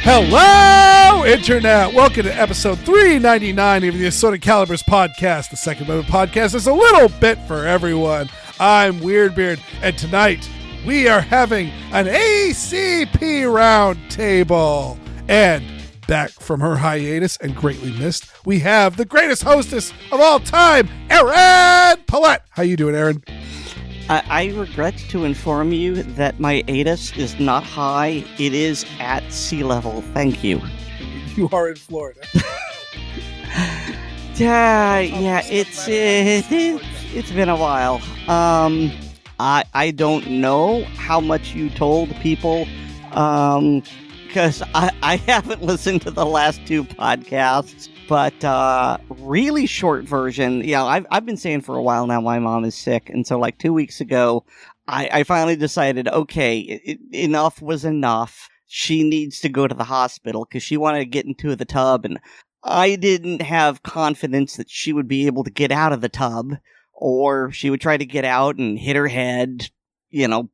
Hello, Internet! Welcome to episode 399 of the Assorted Calibers podcast. The Second Amendment podcast is a little bit for everyone. I'm Weer'd, and tonight we are having an ACP Round Table. And back from her hiatus and greatly missed, we have the greatest hostess of all time, Erin Paulette. How you doing, Erin? I regret to inform you that my ATIS is not high. It is at sea level. Thank you. You are in Florida. Yeah, it's been a while. I don't know how much you told people, because I haven't listened to the last two podcasts. But really short version, I've been saying for a while now my mom is sick, and so like 2 weeks ago, I finally decided, okay, enough was enough. She needs to go to the hospital because she wanted to get into the tub, and I didn't have confidence that she would be able to get out of the tub, or she would try to get out and hit her head,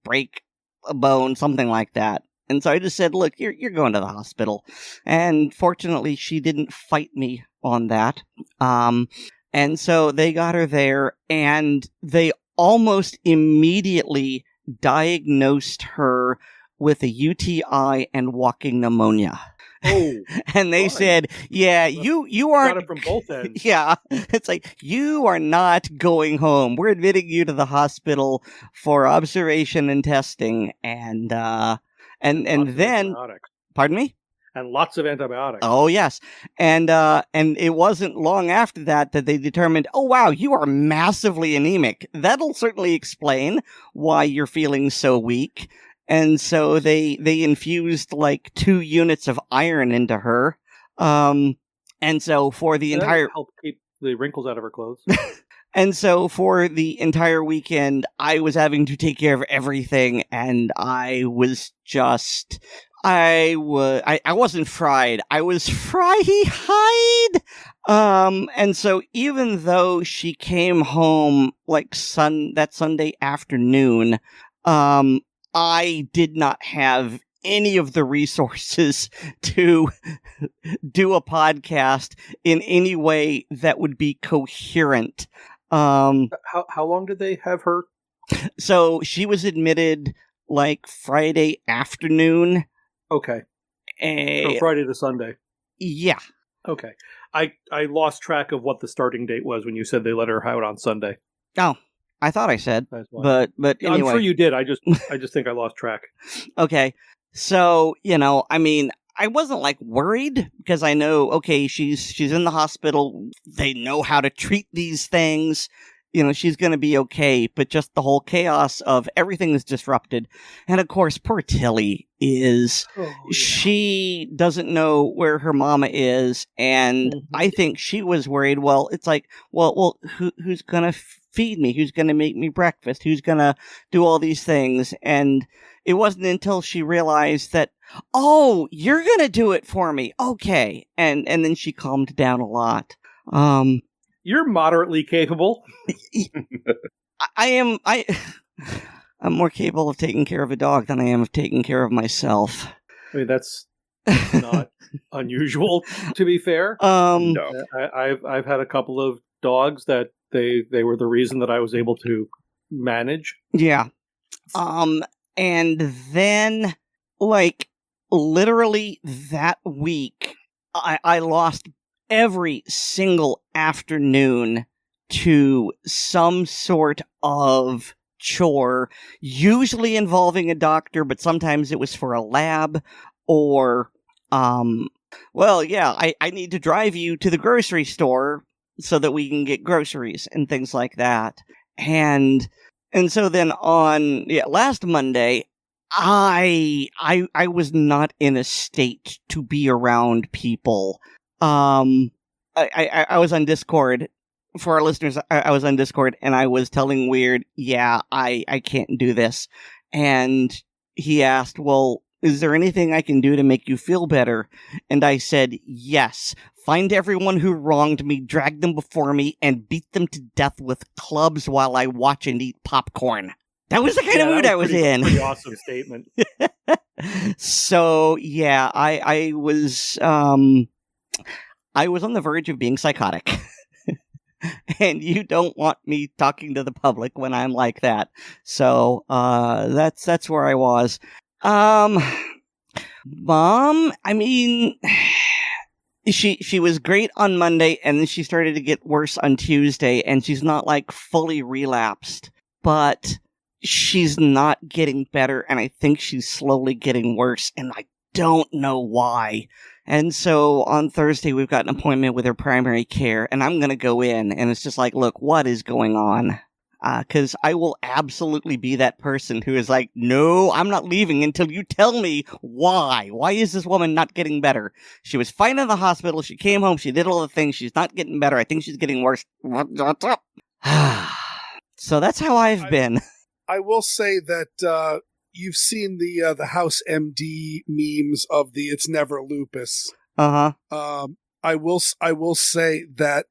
break a bone, something like that. And so I just said, look, you're going to the hospital. And fortunately, she didn't fight me on that. And so they got her there, and they almost immediately diagnosed her with a UTI and walking pneumonia. Oh, and they said, yeah, you aren't... Got it from both ends. Yeah, it's like, you are not going home. We're admitting you to the hospital for observation and testing. And then, pardon me? And lots of antibiotics. Oh, yes. And it wasn't long after that they determined, oh, wow, you are massively anemic. That'll certainly explain why you're feeling so weak. And so they infused like 2 units of iron into her. And so for the entire... help keep the wrinkles out of her clothes. And so for the entire weekend, I was having to take care of everything, and I was just... I wasn't fried. I was fry-eyed. And so even though she came home like that Sunday afternoon, I did not have any of the resources to do a podcast in any way that would be coherent. How long did they have her? So she was admitted like Friday afternoon. Okay. From Friday to Sunday. Yeah. Okay. I lost track of what the starting date was when you said they let her out on Sunday. Oh, I thought I said, but anyway. I'm sure you did. I just think I lost track. Okay. So, I wasn't like worried because I know, okay, she's in the hospital. They know how to treat these things. She's going to be okay, but just the whole chaos of everything is disrupted. And of course, poor Tilly she doesn't know where her mama is. And I think she was worried. Well, it's like, who's going to feed me? Who's going to make me breakfast? Who's going to do all these things? And it wasn't until she realized that, oh, you're going to do it for me. Okay. And then she calmed down a lot. You're moderately capable. I'm more capable of taking care of a dog than I am of taking care of myself. I mean, that's not unusual, to be fair. No. I've had a couple of dogs that they were the reason that I was able to manage. Yeah. And then, like, literally that week, I lost every single afternoon to some sort of chore, usually involving a doctor, but sometimes it was for a lab, or, I need to drive you to the grocery store so that we can get groceries and things like that. And so then on last Monday, I was not in a state to be around people. I was on Discord. For our listeners, I was on Discord, and I was telling Weer'd, I can't do this. And he asked, well, is there anything I can do to make you feel better? And I said, yes. Find everyone who wronged me, drag them before me, and beat them to death with clubs while I watch and eat popcorn. That was the kind of mood I was in. Pretty awesome statement. So yeah, I was on the verge of being psychotic. And you don't want me talking to the public when I'm like that. So that's where I was. Mom, I mean, she was great on Monday, and then she started to get worse on Tuesday, and she's not like fully relapsed, but she's not getting better, and I think she's slowly getting worse, and I don't know why. And so on Thursday, we've got an appointment with her primary care, and I'm going to go in, and it's just like, look, what is going on? Because I will absolutely be that person who is like, no, I'm not leaving until you tell me why. Why is this woman not getting better? She was fine in the hospital. She came home. She did all the things. She's not getting better. I think she's getting worse. What's up? So that's how I've been. I will say that you've seen the House MD memes of the "It's never lupus." Uh-huh. I will say that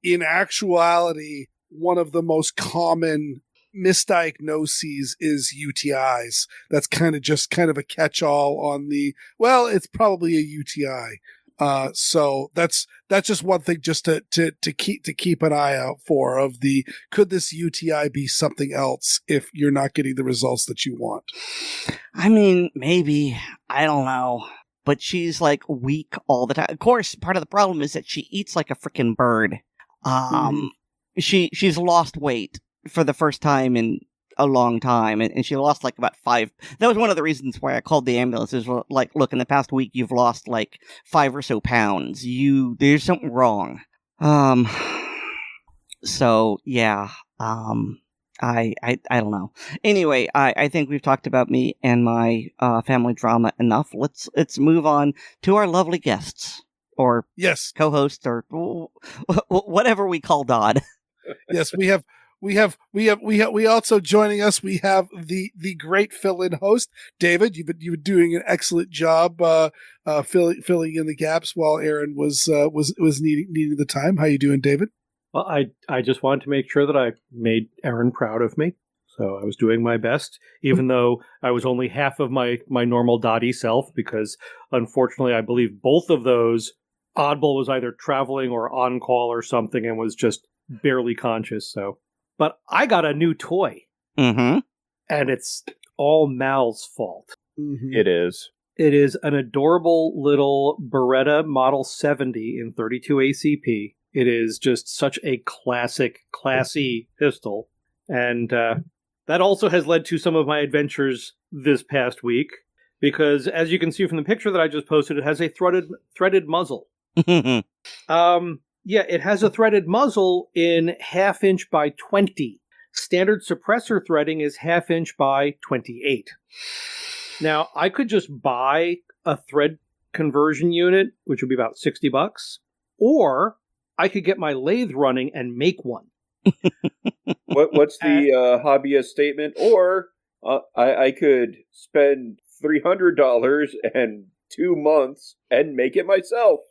in actuality, one of the most common misdiagnoses is UTIs. That's kind of a catch-all on the, well, it's probably a UTI. So that's just one thing just to keep an eye out for, of the, could this UTI be something else if you're not getting the results that you want? I mean, maybe. I don't know. But she's like weak all the time. Of course, part of the problem is that she eats like a freaking bird. She's lost weight for the first time in a long time, and she lost like about 5. That was one of the reasons why I called the ambulance. Is like, look, in the past week you've lost like 5 or so pounds. There's something wrong. So yeah. I don't know. Anyway, I think we've talked about me and my family drama enough. Let's move on to our lovely guests, or yes, co-hosts, or whatever we call Dodd. Yes, we also joining us. We have the great fill-in host, David. You've been doing an excellent job filling in the gaps while Erin was needing the time. How you doing, David? Well, I just wanted to make sure that I made Erin proud of me. So I was doing my best, even though I was only half of my normal Dottie self, because unfortunately I believe both of those, Oddball was either traveling or on call or something and was just barely conscious. So, but I got a new toy. Mm-hmm. And it's all Mal's fault. Mm-hmm. It is. It is an adorable little Beretta Model 70 in 32 ACP. It is just such a classy pistol. And that also has led to some of my adventures this past week, because as you can see from the picture that I just posted, it has a threaded muzzle. Yeah, it has a threaded muzzle in 1/2 inch by 20. Standard suppressor threading is 1/2 inch by 28. Now, I could just buy a thread conversion unit, which would be about $60, or I could get my lathe running and make one. What's the hobbyist statement? Or I could spend $300 and 2 months and make it myself.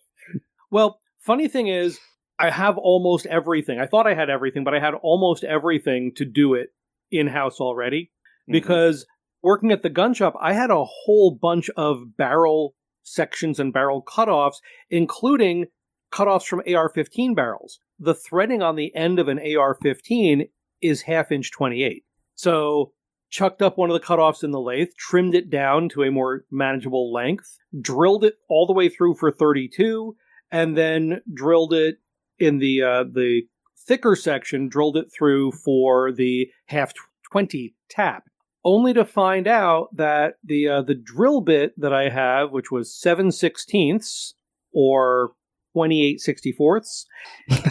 Well, funny thing is, I have almost everything. I thought I had everything, but I had almost everything to do it in-house already. Because working at the gun shop, I had a whole bunch of barrel sections and barrel cutoffs, including cutoffs from AR-15 barrels. The threading on the end of an AR-15 is 1/2 inch 28. So chucked up one of the cutoffs in the lathe, trimmed it down to a more manageable length, drilled it all the way through for 32, and then drilled it in the thicker section, drilled it through for the 1/2 20 tap, only to find out that the drill bit that I have, which was 7/16 or 28/64,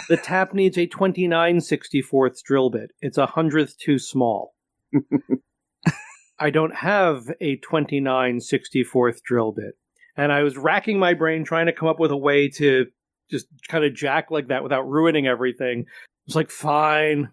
the tap needs a 29/64 drill bit. It's 100th too small. I don't have a 29/64 drill bit. And I was racking my brain trying to come up with a way to just kind of jack like that without ruining everything. It's like, fine.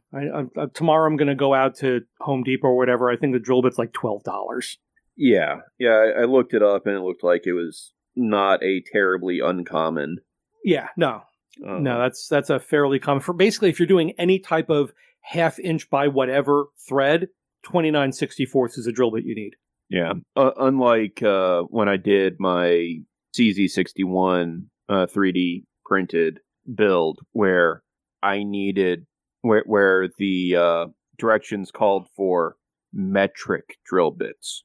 Tomorrow I'm going to go out to Home Depot or whatever. I think the drill bit's like $12. Yeah. I looked it up and it looked like it was not a terribly uncommon. Yeah, no. No, that's a fairly common. For basically, if you're doing any type of 1/2 inch by whatever thread, 29/64 is a drill bit you need. Yeah. Unlike when I did my CZ61 3D printed build, where I needed where the directions called for metric drill bits.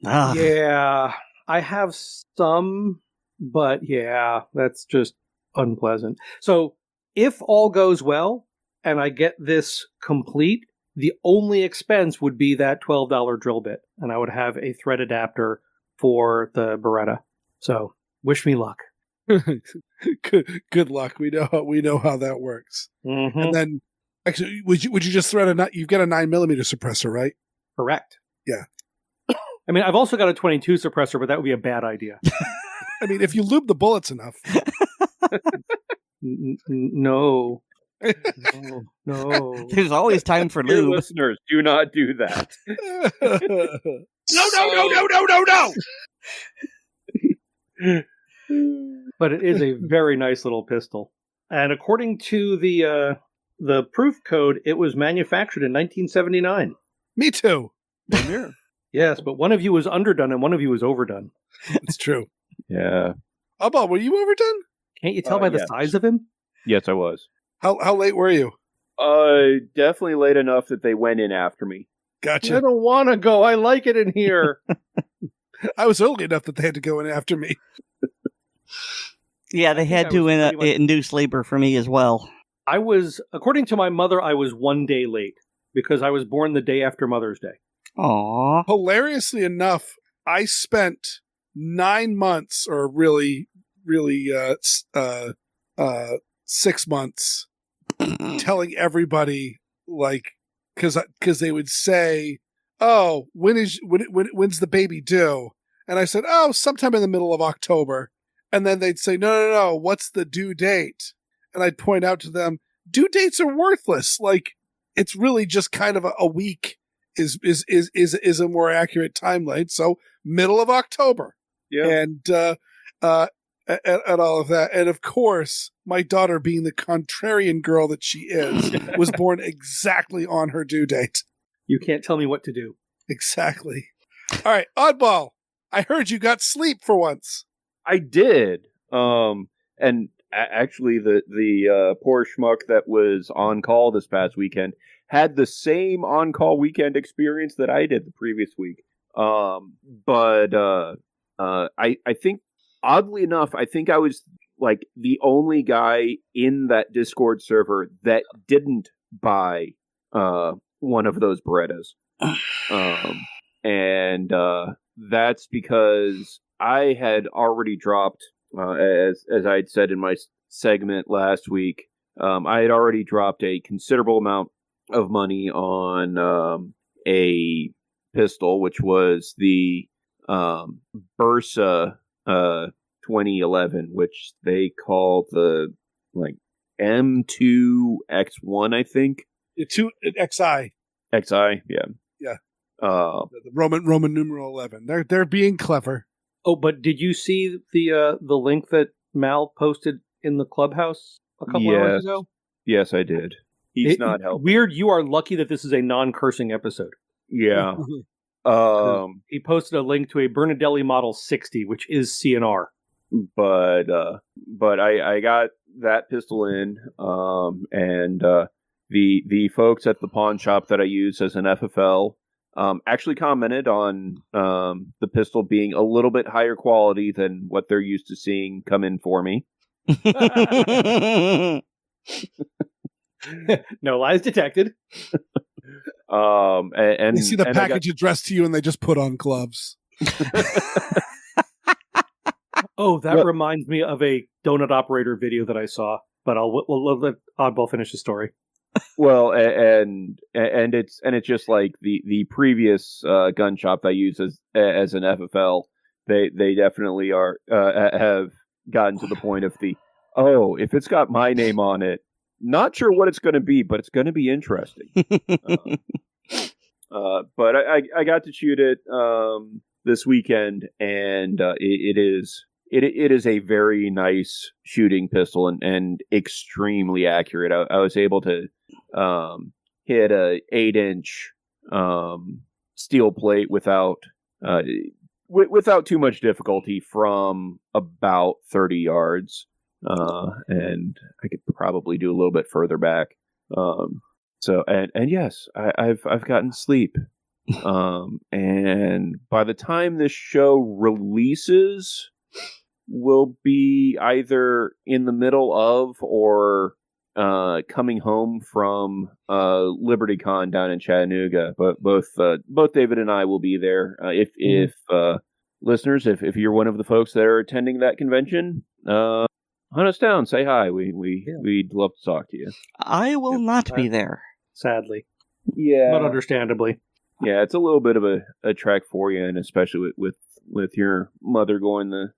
Yeah, I have some, but yeah, that's just unpleasant. So if all goes well and I get this complete, the only expense would be that $12 drill bit, and I would have a thread adapter for the Beretta. So wish me luck. Good luck. We know how that works. Mm-hmm. And then, actually, would you just thread you've got a 9mm suppressor, right? Correct. Yeah. I mean, I've also got a 22 suppressor, but that would be a bad idea. I mean, if you lube the bullets enough. No. No. There's always time for Dear lube. listeners, do not do that. No. But it is a very nice little pistol. And according to the proof code, it was manufactured in 1979. Me too. Yes, but one of you was underdone and one of you was overdone. It's true. Yeah. Oddball, were you overdone? Can't you tell by the yes. size of him? Yes, I was. How late were you? Definitely late enough that they went in after me. I Gotcha. don't want to go. I like it in here. I was early enough that they had to go in after me. Yeah, they had to induce labor for me as well. I was, according to my mother, I was 1 day late because I was born the day after Mother's Day. Aww. Hilariously enough, I spent 9 months, or really 6 months, telling everybody, like, because they would say, "Oh, when's the baby due?" And I said, "Oh, sometime in the middle of October." And then they'd say, No, what's the due date?" And I'd point out to them, due dates are worthless. Like, it's really just kind of a week is a more accurate timeline. So middle of October. Yeah. And all of that. And of course, my daughter, being the contrarian girl that she is, was born exactly on her due date. You can't tell me what to do. Exactly. All right, Oddball, I heard you got sleep for once. I did. And actually, the poor schmuck that was on call this past weekend had the same on-call weekend experience that I did the previous week. But I think, oddly enough, I think I was like the only guy in that Discord server that didn't buy one of those Berettas. And that's because I had already dropped, as I had said in my segment last week, I had already dropped a considerable amount of money on a pistol, which was the Bursa 2011, which they call the M2X1, I think. XI. XI, yeah. Yeah. The Roman numeral 11. They're being clever. Oh, but did you see the link that Mal posted in the clubhouse a couple hours ago? Yes, I did. He's not helping. Weird, you are lucky that this is a non-cursing episode. Yeah. He posted a link to a Bernadelli Model 60, which is CNR. But I got that pistol in, and the folks at the pawn shop that I use as an FFL actually commented on the pistol being a little bit higher quality than what they're used to seeing come in for me. No lies detected. And you see the package addressed to you, and they just put on gloves. Oh, that reminds me of a donut operator video that I saw. But we'll let Oddball finish the story. Well, and it's just like the previous gun shop I use as an FFL. They definitely are have gotten to the point of if it's got my name on it, not sure what it's going to be, but it's going to be interesting. But I got to shoot it this weekend, and it is a very nice shooting pistol and extremely accurate. I was able to hit a 8-inch steel plate without without too much difficulty from about 30 yards. And I could probably do a little bit further back. So yes, I've gotten sleep. And by the time this show releases, we'll be either in the middle of or coming home from LibertyCon down in Chattanooga. But both David and I will be there. If listeners, if you're one of the folks that are attending that convention, hunt us down, say hi. We'd love to talk to you. I will not be there. Sadly. Yeah. But understandably. Yeah, it's a little bit of a trek for you, and especially with your mother going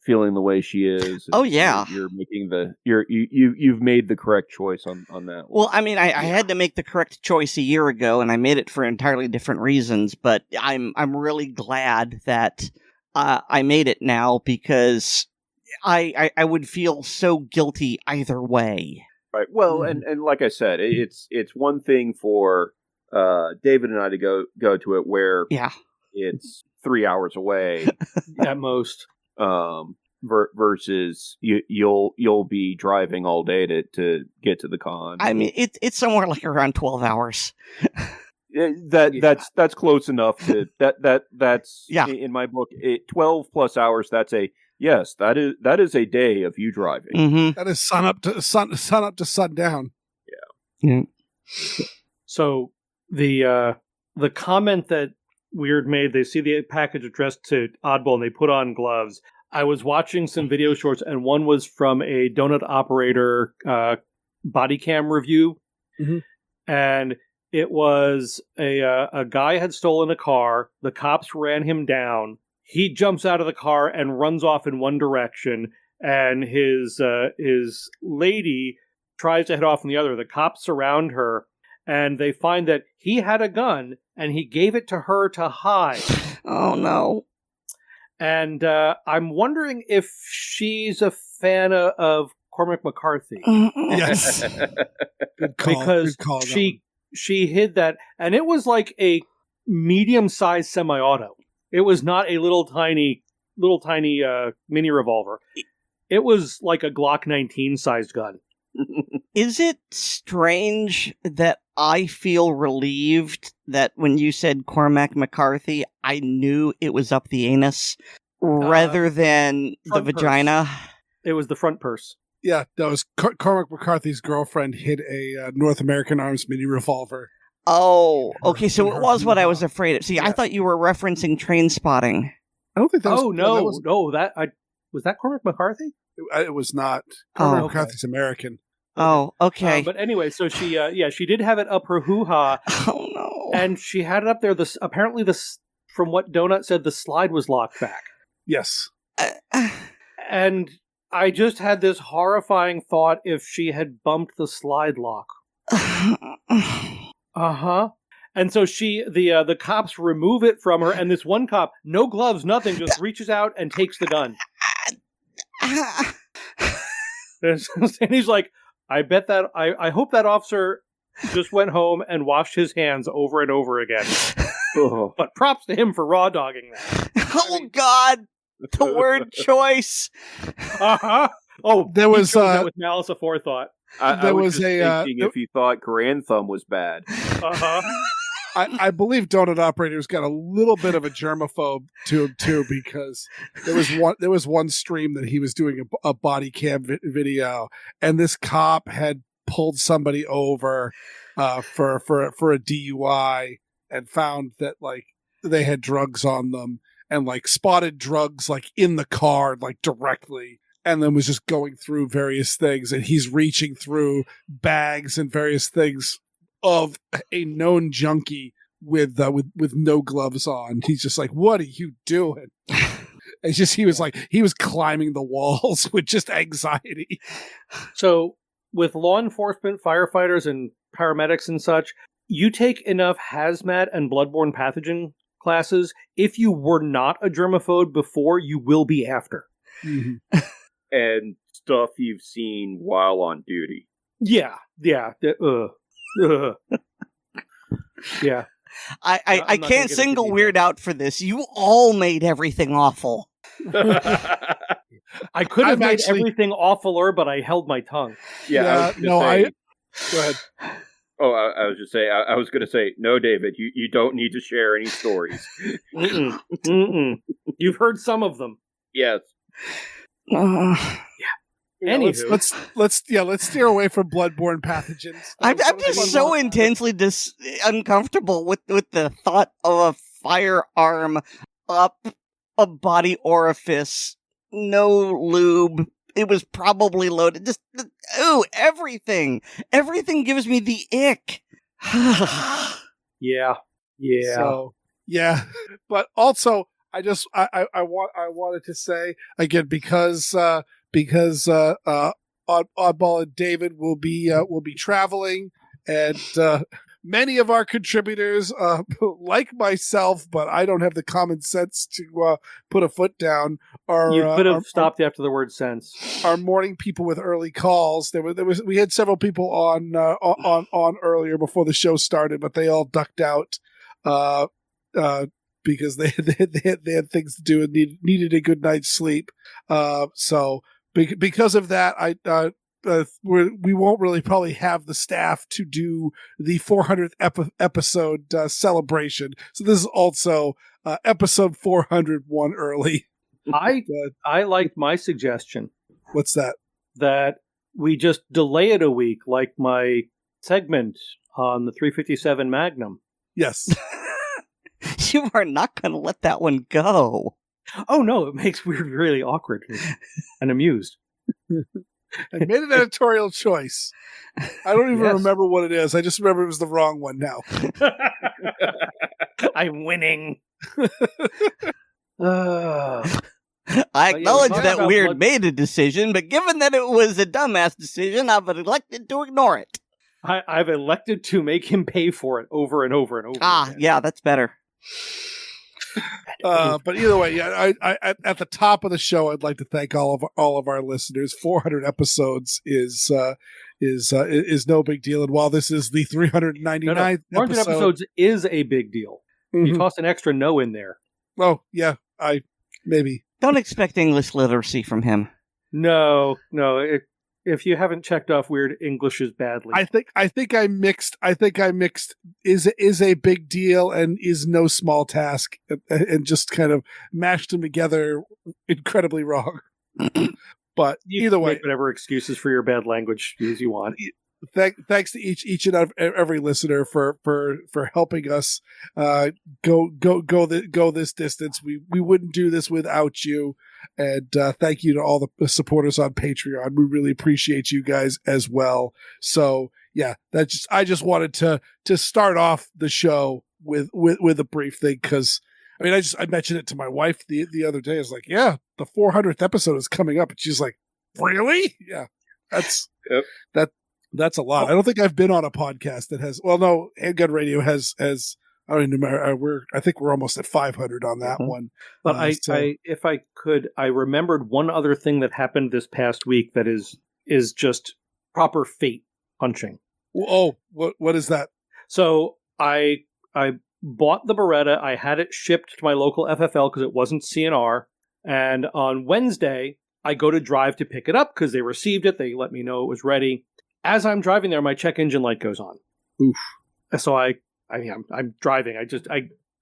feeling the way she is. Oh yeah, you're making you've made the correct choice on that one. Well, I mean, I had to make the correct choice a year ago, and I made it for entirely different reasons. But I'm really glad that I made it now, because I would feel so guilty either way. Right. Well, and like I said, it's one thing for David and I to go to it where it's 3 hours away at most. Versus you'll be driving all day to get to the con. I mean, it's somewhere like around 12 hours. That's close enough to that's in my book 12 plus hours. That is a day of you driving. Mm-hmm. That is sun up to sundown. Yeah. So the comment that Weer'd made, they see the package addressed to Oddball and they put on gloves. I was watching some video shorts, and one was from a donut operator body cam review. Mm-hmm. And it was a guy had stolen a car. The cops ran him down. He jumps out of the car and runs off in one direction, and his lady tries to head off in the other. The cops surround her, and they find that he had a gun, and he gave it to her to hide. Oh, no. And I'm wondering if she's a fan of Cormac McCarthy. Yes. Good call. Because Good call, she hid that, and it was like a medium-sized semi-auto. It was not a little tiny mini revolver. It was like a Glock 19-sized gun. Is it strange that I feel relieved that when you said Cormac McCarthy, I knew it was up the anus rather than the vagina? Purse. It was the front purse. Yeah, that was Cormac McCarthy's girlfriend hid a North American Arms mini revolver. Oh, okay, so it was what I was afraid of. See, I thought you were referencing Train Spotting. I don't think that was... was that Cormac McCarthy? It was not. Cormac McCarthy's American. Oh, okay. But anyway, so she did have it up her hoo-ha. Oh, no. And she had it up there. Apparently, from what Donut said, the slide was locked back. Yes. And I just had this horrifying thought if she had bumped the slide lock. Uh-huh. And so the cops remove it from her, and this one cop, no gloves, nothing, just reaches out and takes the gun. And he's like, I hope that officer just went home and washed his hands over and over again. But props to him for raw dogging that. Oh, God. The word choice. Uh-huh. Oh, there was that with malice aforethought. I was thinking if he thought Grand Thumb was bad. Uh-huh. I believe Donut Operator's got a little bit of a germaphobe to him too, because there was one stream that he was doing a body cam video, and this cop had pulled somebody over for a DUI and found that like they had drugs on them, and like spotted drugs like in the car like directly, and then was just going through various things, and he's reaching through bags and various things of a known junkie with no gloves on. He's just like, what are you doing? It's just he was climbing the walls with just anxiety. So with law enforcement, firefighters, and paramedics and such, you take enough hazmat and bloodborne pathogen classes. If you were not a germaphobe before, you will be after. Mm-hmm. And stuff you've seen while on duty. Yeah. Yeah. I can't single Weird out for this. You all made everything awful. I could have made everything awfuler, but I held my tongue. Yeah, go ahead. Oh, I was just saying. I was going to say, no, David, you don't need to share any stories. You've heard some of them. Yes. Let's steer away from bloodborne pathogens. I'm just so intensely uncomfortable with the thought of a firearm up a body orifice, no lube. It was probably loaded. Just everything gives me the ick. Yeah. So, yeah, but also I wanted to say again because Oddball and David will be traveling, and many of our contributors, like myself, but I don't have the common sense to put a foot down. You could have stopped after the word sense. Our morning people with early calls. We had several people on earlier before the show started, but they all ducked out because they had things to do and needed a good night's sleep. So because of that, we won't really probably have the staff to do the 400th episode celebration. So this is also episode 401 early. I liked my suggestion. What's that? That we just delay it a week, like my segment on the 357 Magnum. Yes. You are not going to let that one go. Oh no, it makes Weird really awkward and amused. I made an editorial choice. I don't even remember what it is. I just remember it was the wrong one now. I'm winning. I acknowledge that Weird made a decision, but given that it was a dumbass decision, I've elected to ignore it. I've elected to make him pay for it over and over and over again. Yeah, that's better. But either way, yeah, I at the top of the show, I'd like to thank all of our listeners. 400 episodes is no big deal, and while this is the 399th 400 episodes is a big deal. Mm-hmm. You tossed an extra no in there. Oh yeah, maybe don't expect English literacy from him. No. If you haven't checked off Weird Englishes badly, I think I mixed is a big deal and is no small task, and just kind of mashed them together incredibly wrong. But either way, make whatever excuses for your bad language as you want. Thanks to each and every listener for helping us go this distance. We wouldn't do this without you. And thank you to all the supporters on Patreon. We really appreciate you guys as well. So yeah, I just wanted to start off the show with a brief thing, because I mean I mentioned it to my wife the other day. I was like, yeah, the 400th episode is coming up, and she's like, really? Yeah, that's a lot. I don't think I've been on a podcast that has. Well, no, Handgun Radio has. I don't even remember. I think we're almost at 500 on that one. But if I could, I remembered one other thing that happened this past week that is just proper fate punching. Oh, what is that? So I bought the Beretta. I had it shipped to my local FFL because it wasn't CNR. And on Wednesday, I go to drive to pick it up because they received it. They let me know it was ready. As I'm driving there, my check engine light goes on. Oof. So I'm driving.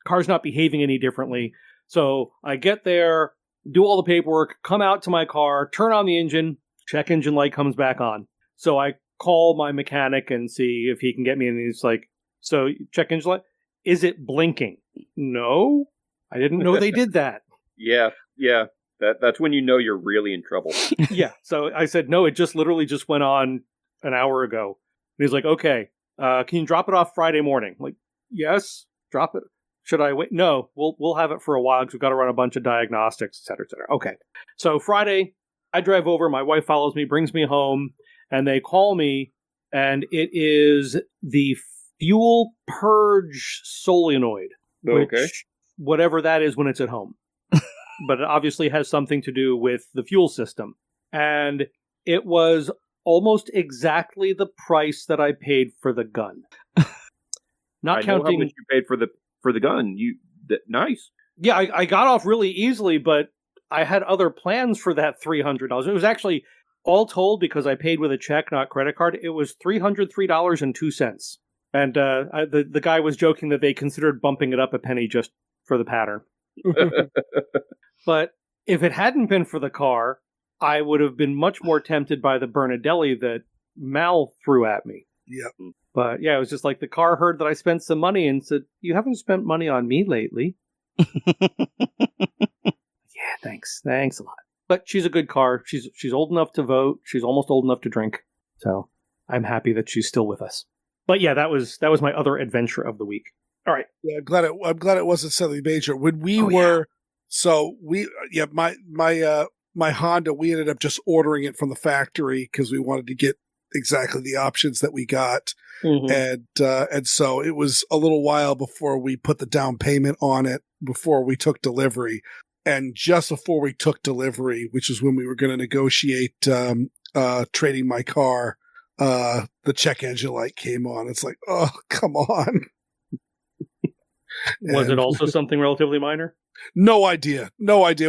Car's not behaving any differently. So I get there, do all the paperwork, come out to my car, turn on the engine, check engine light comes back on. So I call my mechanic and see if he can get me. And he's like, so check engine light, is it blinking? No, I didn't know they did that. Yeah. That's when you know you're really in trouble. Yeah. So I said, no, it just literally just went on an hour ago. And he's like, okay, can you drop it off Friday morning? I'm like, yes, drop it. Should I wait? No, we'll have it for a while because we've got to run a bunch of diagnostics, et cetera, et cetera. Okay. So Friday, I drive over, my wife follows me, brings me home, and they call me, and it is the fuel purge solenoid. Okay. Which, whatever that is when it's at home. But it obviously has something to do with the fuel system. And it was almost exactly the price that I paid for the gun. Not I know counting. how much you paid for the gun. Nice. Yeah, I got off really easily, but I had other plans for that $300. It was actually all told, because I paid with a check, not credit card. It was $303.02. And the guy was joking that they considered bumping it up a penny just for the pattern. But if it hadn't been for the car, I would have been much more tempted by the Bernardelli that Mal threw at me. Yeah. But yeah, it was just like the car heard that I spent some money and said, "You haven't spent money on me lately." Yeah, thanks a lot. But she's a good car. She's old enough to vote. She's almost old enough to drink. So I'm happy that she's still with us. But yeah, that was my other adventure of the week. All right. Yeah, I'm glad it wasn't something major. When we my Honda, we ended up just ordering it from the factory because we wanted to get exactly the options that we got. Mm-hmm. And so it was a little while before we put the down payment on it, before we took delivery. And just before we took delivery, which is when we were going to negotiate trading my car, the check engine light came on. It's like, oh, come on. Was it also something relatively minor? No idea. It's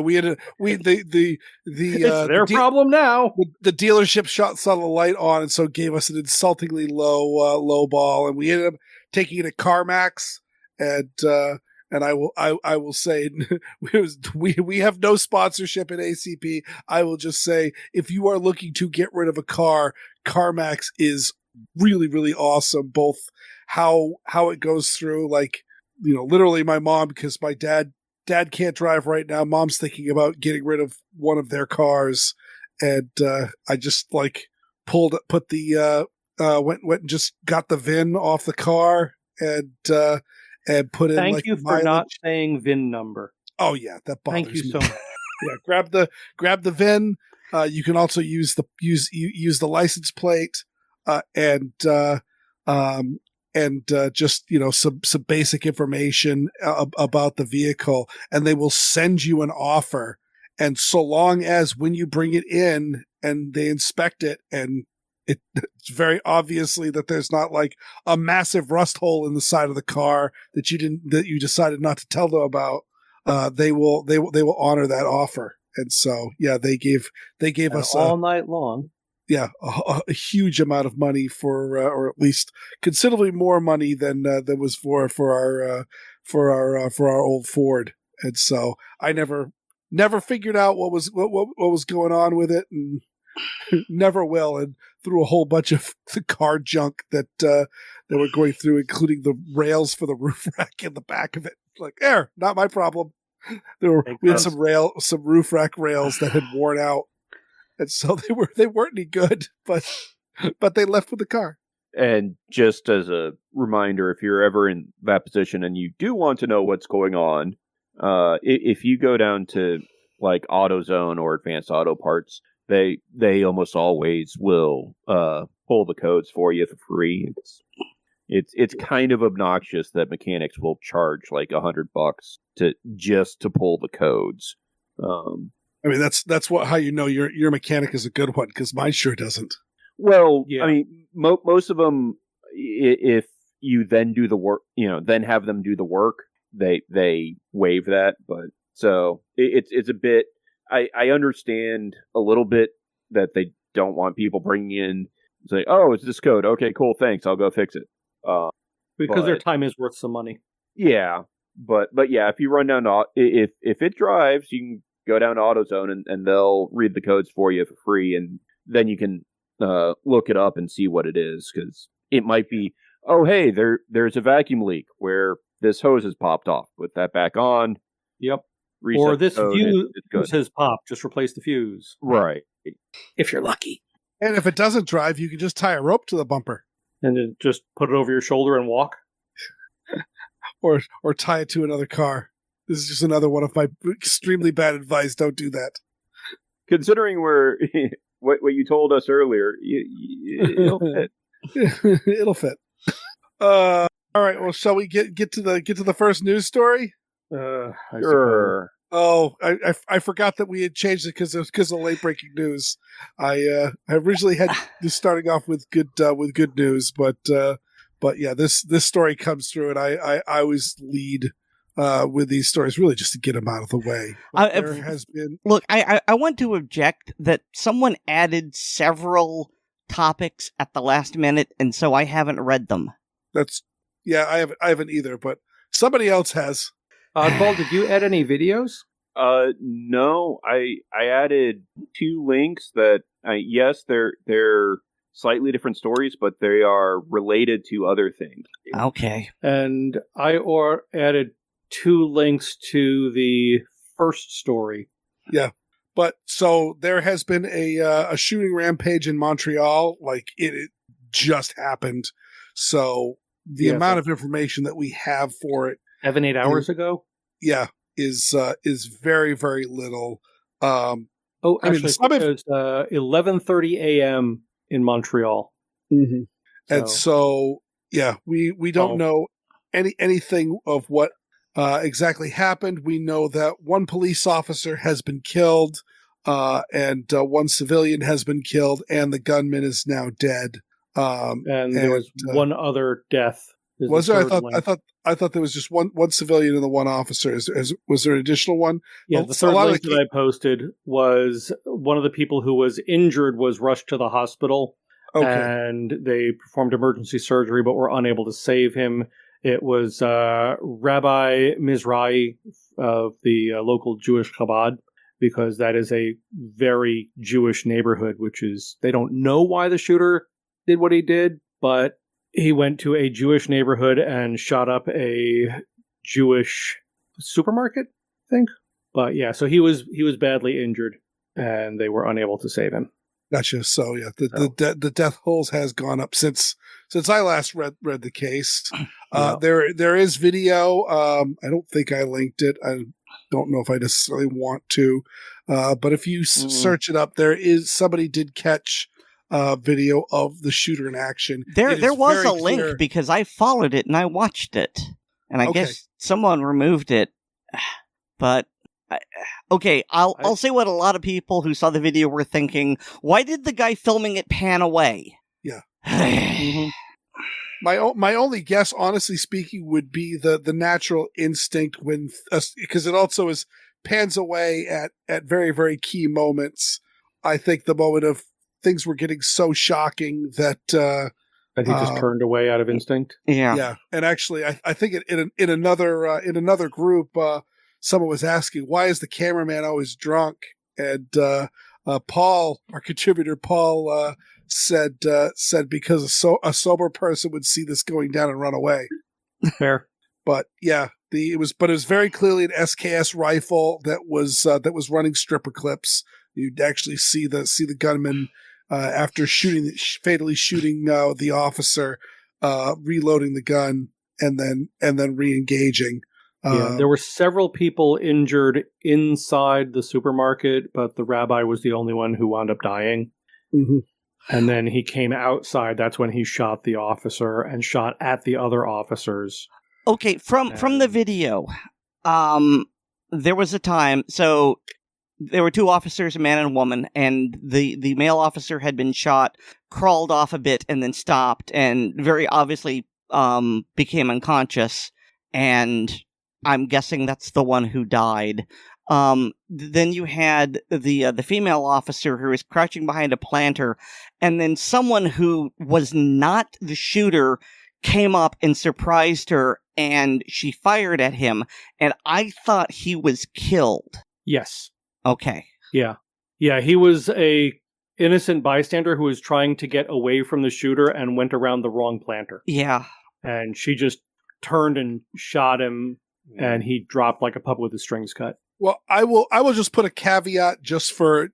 their problem now. The dealership saw the light on, and so gave us an insultingly low ball, and we ended up taking it at CarMax, and I will say we have no sponsorship at ACP. I will just say, if you are looking to get rid of a car, CarMax is really, really awesome. Both how it goes through, like, literally my mom, because my dad can't drive right now. Mom's thinking about getting rid of one of their cars, and I just went and just got the VIN off the car and put in. Thank you for not saying VIN number. Oh yeah, that bothers me. Thank you so much. Yeah, grab the VIN. You can also use the license plate and just some basic information about the vehicle, and they will send you an offer. And so long as when you bring it in and they inspect it, and it's very obviously that there's not like a massive rust hole in the side of the car that you decided not to tell them about, they will honor that offer. And so yeah, they gave us all night long. Yeah, a huge amount of money for, or at least considerably more money than was for our old Ford. And so I never figured out what was going on with it, and never will. And threw a whole bunch of the car junk that we're going through, including the rails for the roof rack in the back of it. Like, not my problem. We had some roof rack rails that had worn out. And so they weren't any good, but they left with the car. And just as a reminder, if you're ever in that position and you do want to know what's going on, if you go down to like AutoZone or Advanced Auto Parts, they almost always will pull the codes for you for free. It's kind of obnoxious that mechanics will charge like $100 to pull the codes. I mean, that's how you know your mechanic is a good one, because mine sure doesn't. Well, yeah. I mean, most of them, if you then do the work, then have them do the work, they waive that. But so it's a bit. I understand a little bit that they don't want people bringing in, say, "Oh, it's this code. Okay, cool, thanks. I'll go fix it." Because their time is worth some money. Yeah, but yeah, if you run down to if it drives, you can go down to AutoZone and they'll read the codes for you for free, and then you can look it up and see what it is, because it might be, oh hey, there's a vacuum leak where this hose has popped off. Put that back on. Yep. Or this fuse has popped. Just replace the fuse. Right. If you're lucky. And if it doesn't drive, you can just tie a rope to the bumper. And then just put it over your shoulder and walk. or tie it to another car. This is just another one of my extremely bad advice. Don't do that. Considering what you told us earlier, it'll fit. It'll fit. All right. Well, shall we get to the first news story? Sure. Oh, I forgot that we had changed it because of late breaking news. I originally had this starting off with good news, but But yeah, this story comes through, and I always lead with these stories, really just to get them out of the way. There has been... Look, I want to object that someone added several topics at the last minute, and so I haven't read them. I haven't either, but somebody else has. Oddball, did you add any videos? No, I added 2 links that, yes, they're slightly different stories, but they are related to other things. Okay. And I added 2 links to the first story. Yeah. But so there has been a shooting rampage in Montreal, like it just happened. So the amount of information that we have for it 7-8 hours ago? Yeah, is very, very little. Actually, it was 11:30 a.m. in Montreal. Mm-hmm. And so, yeah, we don't know anything of what exactly happened. We know that 1 police officer has been killed, and 1 civilian has been killed, and the gunman is now dead. And there was 1 other death. Was there? I thought there was just one civilian and the 1 officer. Was there an additional one? Yeah, the third link that I posted was one of the people who was injured was rushed to the hospital, and they performed emergency surgery but were unable to save him. It was Rabbi Mizrahi of the local Jewish Chabad, because that is a very Jewish neighborhood, they don't know why the shooter did what he did, but he went to a Jewish neighborhood and shot up a Jewish supermarket, I think. But yeah, so he was badly injured, and they were unable to save him. Gotcha. So yeah, the death tolls has gone up since I last read the case. There is video. I don't think I linked it. I don't know if I necessarily want to, but if you search it up, somebody did catch video of the shooter in action. There was a link because I followed it and I watched it, and I guess someone removed it. But I'll say what a lot of people who saw the video were thinking. Why did the guy filming it pan away? Yeah. My only guess, honestly speaking, would be the natural instinct when, because it also pans away at very, very key moments. I think the moment of things were getting so shocking that he just turned away out of instinct. Yeah. And actually, I think in another group, someone was asking, why is the cameraman always drunk? And Paul, our contributor, said because a sober person would see this going down and run away. Fair. But yeah, it was very clearly an SKS rifle that was running stripper clips. You'd actually see the gunman after fatally shooting the officer, reloading the gun and then re-engaging. There were several people injured inside the supermarket, but the rabbi was the only one who wound up dying. Mm-hmm. And then he came outside. That's when he shot the officer and shot at the other officers. Okay, from the video, there was a time. So there were 2 officers, a man and a woman, and the male officer had been shot, crawled off a bit, and then stopped, and very obviously became unconscious. And I'm guessing that's the one who died. Then you had the female officer who was crouching behind a planter, and then someone who was not the shooter came up and surprised her, and she fired at him, and I thought he was killed. Yes. Okay. Yeah. Yeah, he was a innocent bystander who was trying to get away from the shooter and went around the wrong planter. Yeah. And she just turned and shot him, and he dropped like a pup with his strings cut. Well, I will just put a caveat just for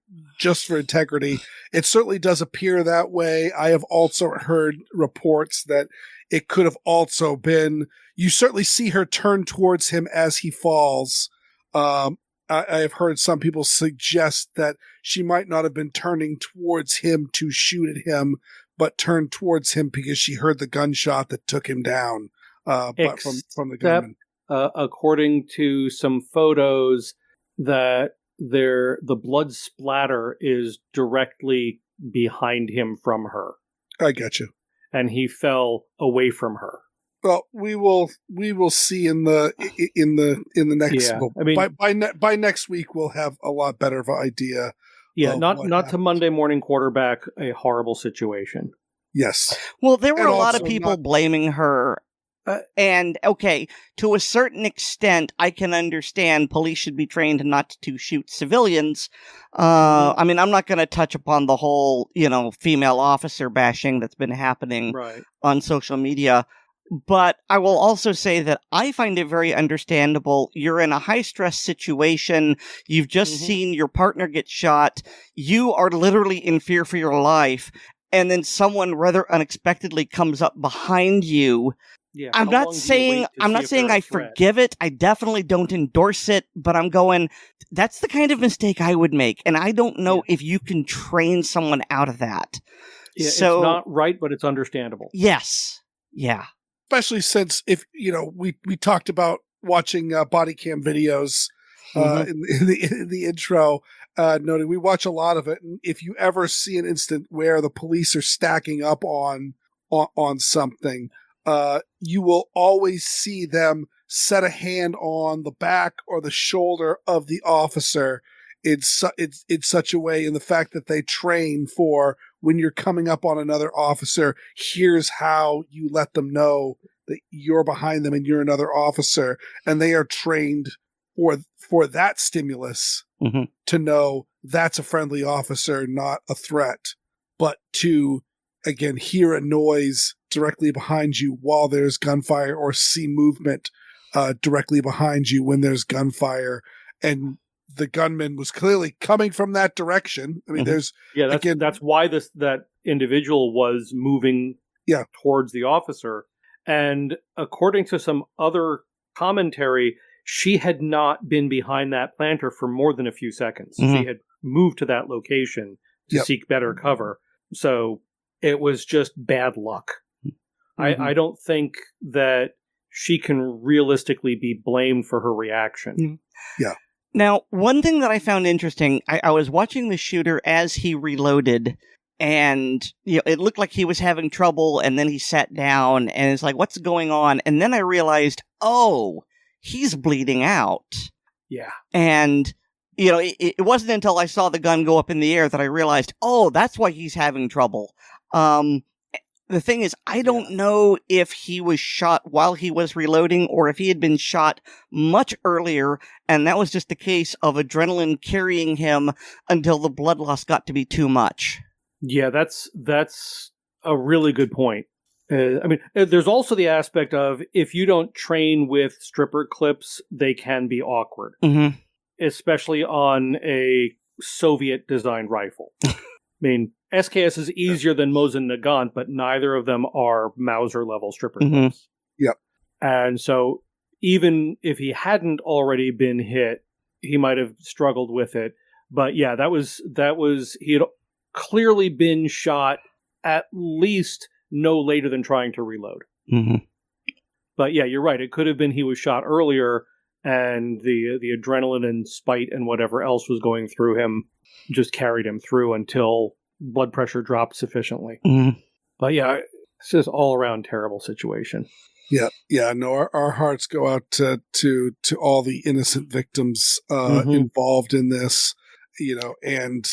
integrity. It certainly does appear that way. I have also heard reports that it could have also been. You certainly see her turn towards him as he falls. I have heard some people suggest that she might not have been turning towards him to shoot at him, but turned towards him because she heard the gunshot that took him down. But from the gunman. According to some photos, that the blood splatter is directly behind him from her. I get you. and he fell away from her. Well, we will see in the next. Yeah, well, I mean, by next week we'll have a lot better of an idea. Yeah, of not what to happened. Monday morning quarterback a horrible situation. Yes. Well, there were And a lot of also people not- blaming her. And, okay, to a certain extent, I can understand police should be trained not to shoot civilians. I mean, I'm not going to touch upon the whole, female officer bashing that's been happening Right. on social media. But I will also say that I find it very understandable. You're in a high-stress situation. You've just seen your partner get shot. You are literally in fear for your life. And then someone rather unexpectedly comes up behind you. Yeah. I'm not saying I forgive it. I definitely don't endorse it, but I'm going, that's the kind of mistake I would make. And I don't know if you can train someone out of that. Yeah, So, it's not right, but it's understandable. yes. Yeah. Especially since we talked about watching body cam videos in the intro, noted we watch a lot of it. And if you ever see an instant where the police are stacking up on something, you will always see them set a hand on the back or the shoulder of the officer in such a way, in the fact that they train for when you're coming up on another officer, here's how you let them know that you're behind them and you're another officer. And they are trained for that stimulus to know that's a friendly officer, not a threat. But to, again, hear a noise directly behind you while there's gunfire, or see movement directly behind you when there's gunfire. And the gunman was clearly coming from that direction. I mean, that's why that individual was moving towards the officer. And according to some other commentary, she had not been behind that planter for more than a few seconds. She had moved to that location to seek better cover. So it was just bad luck. I don't think that she can realistically be blamed for her reaction. Yeah. Now, one thing that I found interesting, I was watching the shooter as he reloaded, and it looked like he was having trouble, and then he sat down, and it's like, what's going on? And then I realized, oh, he's bleeding out. Yeah. And, it wasn't until I saw the gun go up in the air that I realized, oh, that's why he's having trouble. The thing is, I don't know if he was shot while he was reloading or if he had been shot much earlier, and that was just a case of adrenaline carrying him until the blood loss got to be too much. Yeah, that's a really good point. I mean, there's also the aspect of, if you don't train with stripper clips, they can be awkward, especially on a Soviet-designed rifle. I mean, SKS is easier than Mosin Nagant, but neither of them are Mauser-level stripper clips. Yep. And so even if he hadn't already been hit, he might have struggled with it. But yeah, that was he had clearly been shot at least no later than trying to reload. But yeah, you're right. It could have been he was shot earlier, and the adrenaline and spite and whatever else was going through him just carried him through until blood pressure dropped sufficiently. But yeah, it's just all around terrible situation. Yeah. No, our hearts go out to all the innocent victims involved in this. And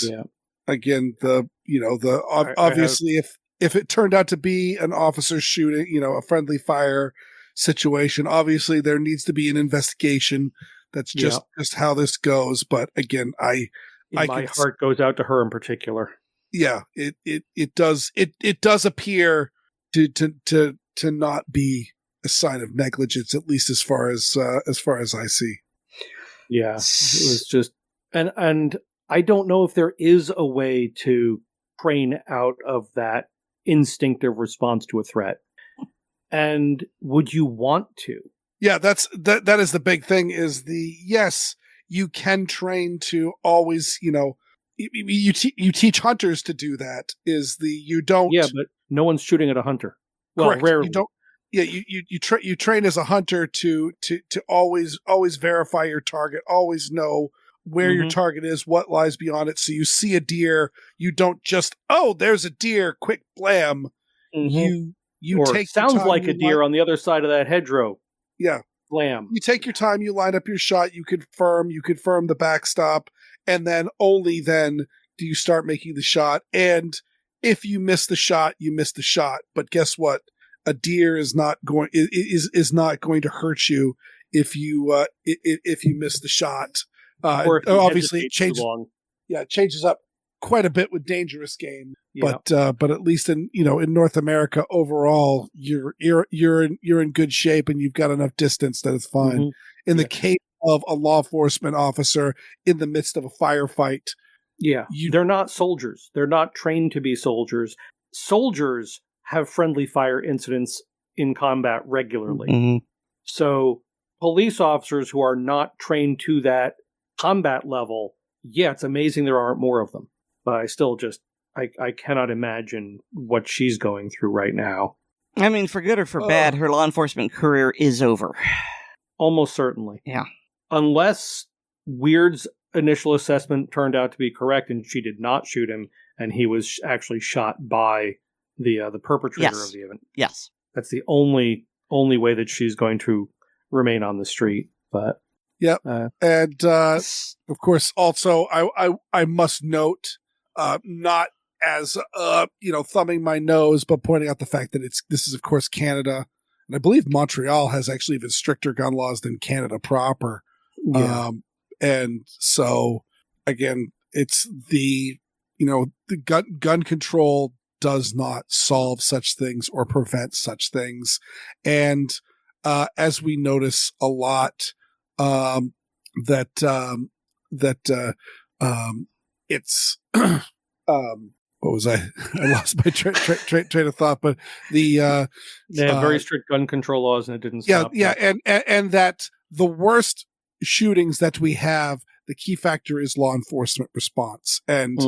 again, obviously, if it turned out to be an officer shooting, a friendly fire situation, obviously there needs to be an investigation. That's just how this goes. But again, my heart goes out to her in particular. Yeah, it does appear to not be a sign of negligence, at least as far as I see. Yeah, it was just, and I don't know if there is a way to train out of that instinctive response to a threat. And would you want to? Yeah, that is the big thing. Is yes, you can train to always, you teach hunters to do that. You don't. Yeah, but no one's shooting at a hunter. Well, correct. Rarely. You don't. Yeah, you train as a hunter to always verify your target, always know where your target is, what lies beyond it. So you see a deer, you don't just, oh, there's a deer, quick blam. you or take sounds your time, like a deer on the other side of that hedgerow. Yeah. Lamb. You take your time, you line up your shot, you confirm the backstop, and then only then do you start making the shot. And if you miss the shot, you miss the shot. But guess what? A deer is not going to hurt you if you miss the shot. Or if obviously it changes. It changes up quite a bit with Dangerous Game. Yeah. But at least in North America overall, you're in good shape and you've got enough distance that it's fine. Mm-hmm. In the case of a law enforcement officer in the midst of a firefight, they're not soldiers. They're not trained to be soldiers. Soldiers have friendly fire incidents in combat regularly. Mm-hmm. So police officers who are not trained to that combat level, it's amazing there aren't more of them. But I still just I cannot imagine what she's going through right now. I mean, for good or for bad, her law enforcement career is over. Almost certainly. Yeah. Unless Weer'd's initial assessment turned out to be correct and she did not shoot him and he was actually shot by the perpetrator of the event. Yes. That's the only way that she's going to remain on the street. But and of course, also I must note, not as thumbing my nose, but pointing out the fact that this is of course Canada, and I believe Montreal has actually even stricter gun laws than Canada proper. Yeah. And so again, it's the gun control does not solve such things or prevent such things, and as we notice a lot, it's what was I lost my train of thought, but they have very strict gun control laws and it didn't stop. And that the worst shootings that we have, the key factor is law enforcement response, and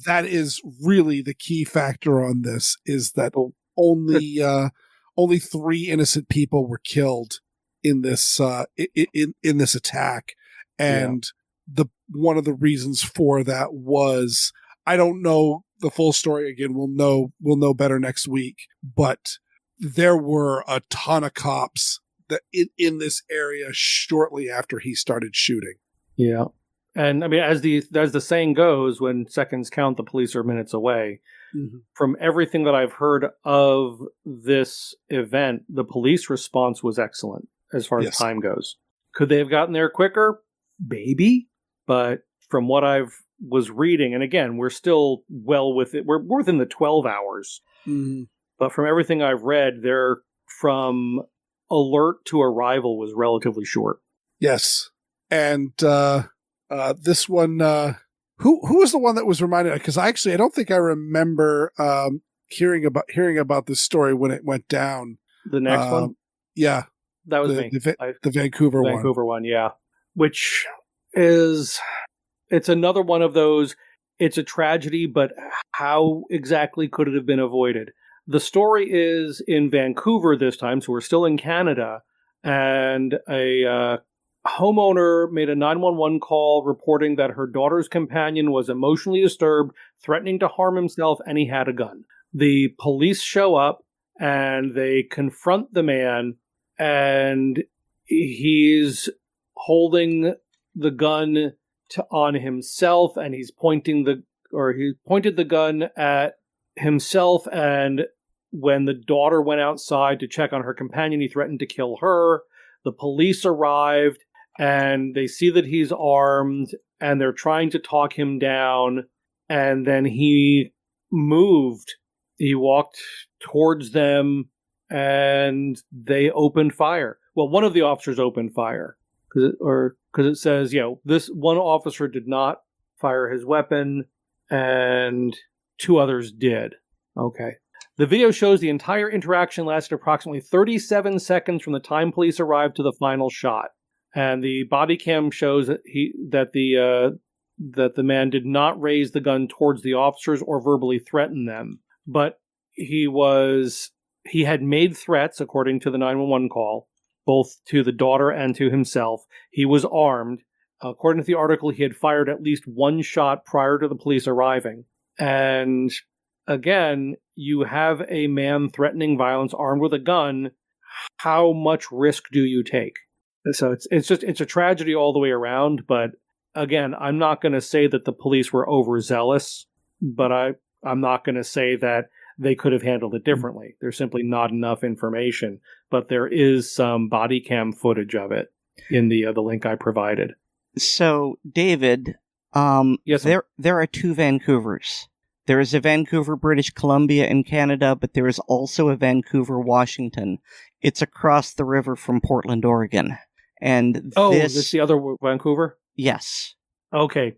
that is really the key factor on this, is that only 3 innocent people were killed in this in this attack, and one of the reasons for that was, I don't know the full story. Again, we'll know better next week, but there were a ton of cops that in this area shortly after he started shooting. Yeah. And I mean, as the saying goes, when seconds count, the police are minutes away. Mm-hmm. From everything that I've heard of this event, the police response was excellent as far as time goes. Could they have gotten there quicker? Maybe. But from what I've was reading, and again, we're still well within, we're within the 12 hours. Mm-hmm. But from everything I've read, they're from alert to arrival was relatively short. Yes. And this one, who was the one that was reminded? Because I don't think I remember hearing about this story when it went down. The next one? Yeah. That was me. The Vancouver one. Vancouver one, yeah. Which is, it's another one of those, it's a tragedy, but how exactly could it have been avoided? The story is in Vancouver this time, so we're still in Canada, and a homeowner made a 911 call reporting that her daughter's companion was emotionally disturbed, threatening to harm himself, and he had a gun. The police show up, and they confront the man, and he's holding the gun on himself, and he pointed the gun at himself, and when the daughter went outside to check on her companion, he threatened to kill her. The police arrived, and they see that he's armed, and they're trying to talk him down, and then he moved. He walked towards them, and they opened fire. Well, one of the officers opened fire, because it says, this one officer did not fire his weapon, and 2 others did. Okay. The video shows the entire interaction lasted approximately 37 seconds from the time police arrived to the final shot. And the body cam shows that the man did not raise the gun towards the officers or verbally threaten them. But he had made threats, according to the 911 call, both to the daughter and to himself. He was armed. According to the article, he had fired at least 1 shot prior to the police arriving. And again, you have a man threatening violence armed with a gun, how much risk do you take? So it's a tragedy all the way around. But again, I'm not going to say that the police were overzealous, but I'm not going to say that they could have handled it differently. There's simply not enough information. But there is some body cam footage of it in the link I provided. So, David, Yes, there are two Vancouvers. There is a Vancouver, British Columbia in Canada, but there is also a Vancouver, Washington. It's across the river from Portland, Oregon. And this is the other Vancouver? Yes. Okay.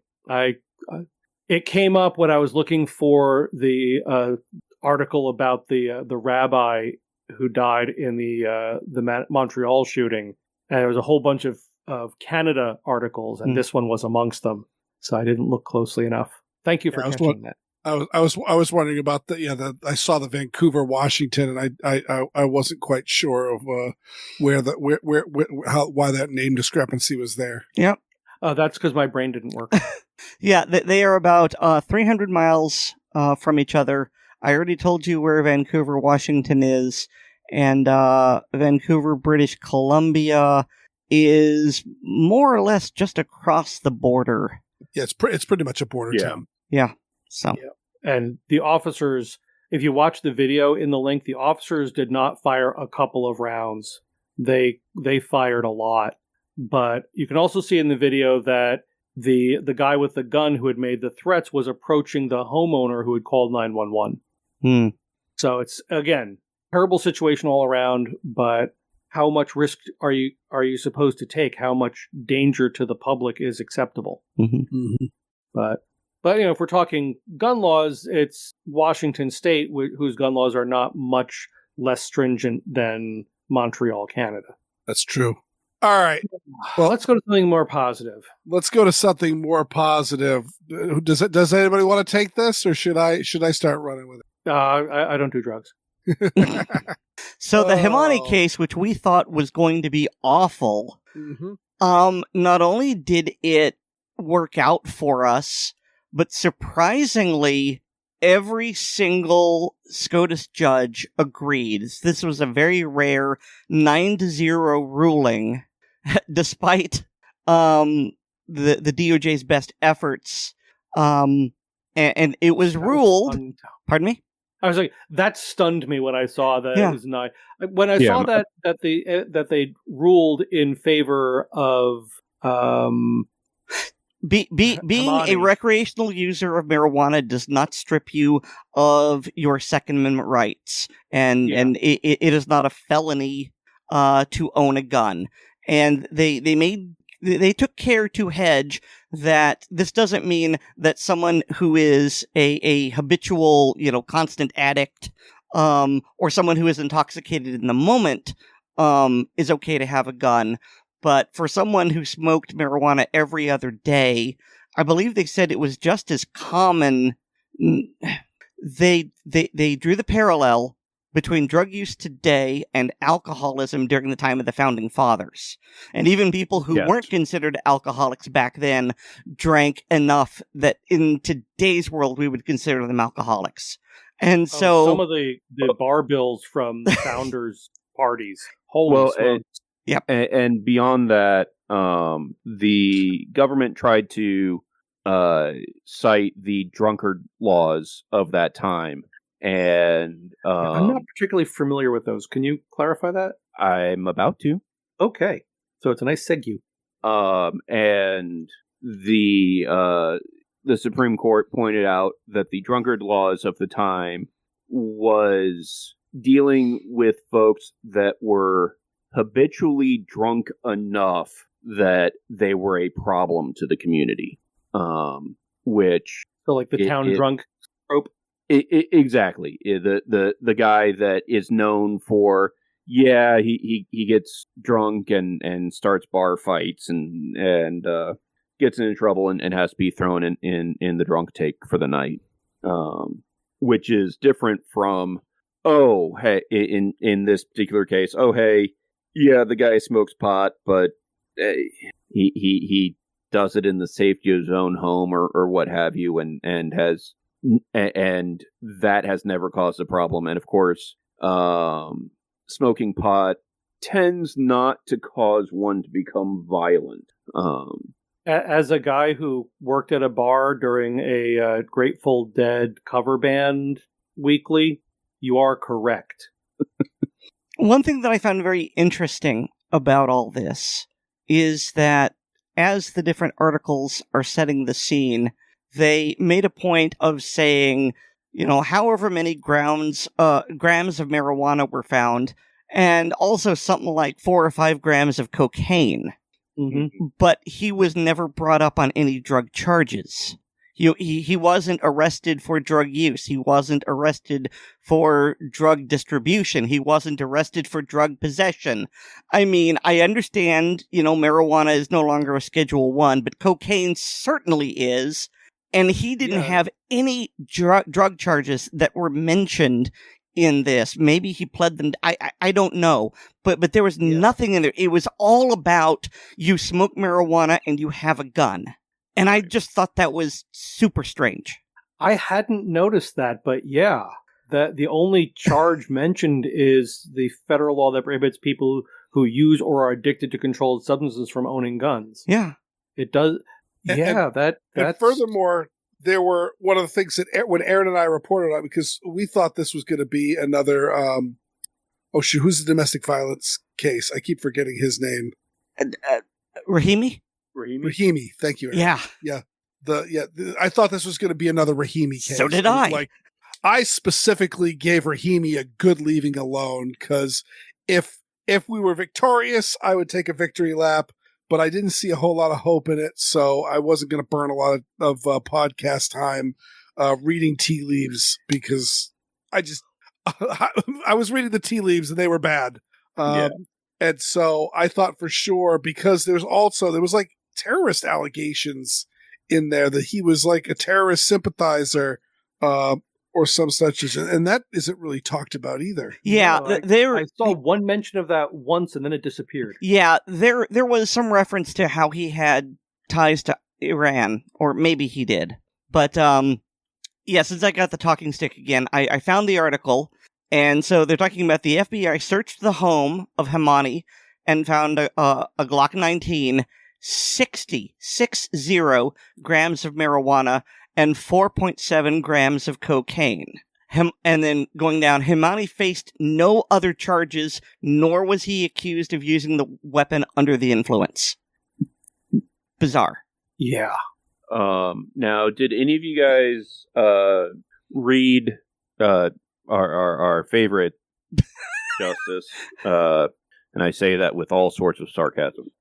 It came up when I was looking for the article about the rabbi who died in the Montreal shooting, and there was a whole bunch of Canada articles, and this one was amongst them. So I didn't look closely enough. Thank you for catching that. I was wondering about I saw the Vancouver, Washington, and I wasn't quite sure of why that name discrepancy was there. Yep. That's because my brain didn't work. Yeah, they are about 300 miles from each other. I already told you where Vancouver, Washington is, and Vancouver, British Columbia is more or less just across the border. Yeah, it's pretty much a border town. Yeah. So. Yeah. And the officers, if you watch the video in the link, the officers did not fire a couple of rounds. They fired a lot. But you can also see in the video that the guy with the gun who had made the threats was approaching the homeowner who had called 911. So it's, again, terrible situation all around, but how much risk are you supposed to take? How much danger to the public is acceptable? Mm-hmm. Mm-hmm. But if we're talking gun laws, it's Washington State, whose gun laws are not much less stringent than Montreal, Canada. That's true. All right. Well, let's go to something more positive. Let's go to something more positive. Does anybody want to take this, or should I start running with it? I don't do drugs. So the Himani case, which we thought was going to be awful, not only did it work out for us, but surprisingly, every single SCOTUS judge agreed. This was a very rare 9-0 ruling, despite the DOJ's best efforts. And it was ruled. Pardon me? I was like, that stunned me when I saw that it was 9. When I saw that they ruled in favor of being a recreational user of marijuana does not strip you of your Second Amendment rights, and it is not a felony to own a gun. And they took care to hedge that this doesn't mean that someone who is a habitual, constant addict, or someone who is intoxicated in the moment, is okay to have a gun. But for someone who smoked marijuana every other day, I believe they said it was just as common. They drew the parallel between drug use today and alcoholism during the time of the Founding Fathers. And even people who weren't considered alcoholics back then drank enough that in today's world we would consider them alcoholics. And so some of the bar bills from the founders' parties. Holy smokes. Yep. And beyond that, the government tried to cite the drunkard laws of that time. And I'm not particularly familiar with those. Can you clarify that? I'm about to. Okay. So it's a nice segue. And the Supreme Court pointed out that the drunkard laws of the time was dealing with folks that were habitually drunk enough that they were a problem to the community. Which so like the town drunk trope. Exactly. The guy that is known for he gets drunk and starts bar fights and gets into trouble and has to be thrown in the drunk take for the night. Which is different from in this particular case, the guy smokes pot, but he does it in the safety of his own home or what have you, and has and that has never caused a problem. And of course, smoking pot tends not to cause one to become violent. As a guy who worked at a bar during a Grateful Dead cover band weekly, you are correct. One thing that I found very interesting about all this is that as the different articles are setting the scene, they made a point of saying, however many grams of marijuana were found, and also something like 4 or 5 grams of cocaine. Mm-hmm. But he was never brought up on any drug charges. He wasn't arrested for drug use. He wasn't arrested for drug distribution. He wasn't arrested for drug possession. I mean, I understand, marijuana is no longer a Schedule 1, but cocaine certainly is. And he didn't have any drug charges that were mentioned in this. Maybe he pled them. I don't know. But there was nothing in there. It was all about you smoke marijuana and you have a gun. And I just thought that was super strange. I hadn't noticed that, but yeah. The only charge mentioned is the federal law that prohibits people who use or are addicted to controlled substances from owning guns. Yeah. It does. That's... And furthermore, there were one of the things that when Erin and I reported on, because we thought this was going to be another, who's the domestic violence case? I keep forgetting his name. Rahimi? Rahimi, thank you, Erin. Yeah. I thought this was going to be another Rahimi case. So did I. Like, I specifically gave Rahimi a good leaving alone, because if we were victorious, I would take a victory lap, but I didn't see a whole lot of hope in it, so I wasn't going to burn a lot of podcast time reading tea leaves, because I was reading the tea leaves and they were bad. And so I thought for sure, because there was like terrorist allegations in there that he was like a terrorist sympathizer or some such, and that isn't really talked about either. Yeah, I saw one mention of that once and then it disappeared. Yeah, there was some reference to how he had ties to Iran, or maybe he did. But since I got the talking stick again, I found the article. And so they're talking about the FBI searched the home of Hemani and found a Glock 19, 60 grams of marijuana, and 4.7 grams of cocaine. And then going down, Hemani faced no other charges, nor was he accused of using the weapon under the influence. Bizarre. Yeah. Now, did any of you guys read our favorite justice, and I say that with all sorts of sarcasm,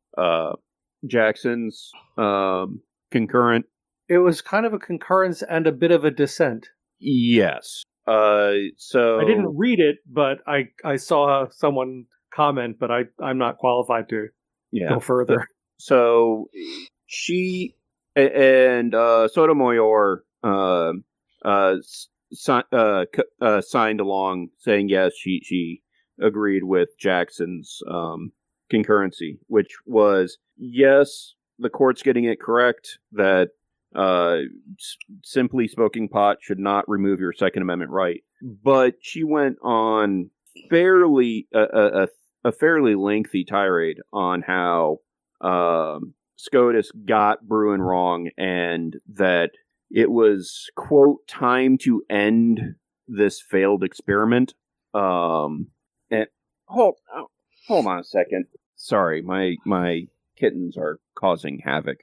Jackson's concurrent? It was kind of a concurrence and a bit of a dissent. Yes. So I didn't read it, but I saw someone comment, but I'm not qualified to go further. So she and Sotomayor signed along, saying yes, she agreed with Jackson's concurrency, which was yes, the court's getting it correct that simply smoking pot should not remove your Second Amendment right. But she went on a fairly lengthy tirade on how SCOTUS got Bruin wrong, and that it was, quote, time to end this failed experiment. And hold on a second. Sorry, my kittens are causing havoc.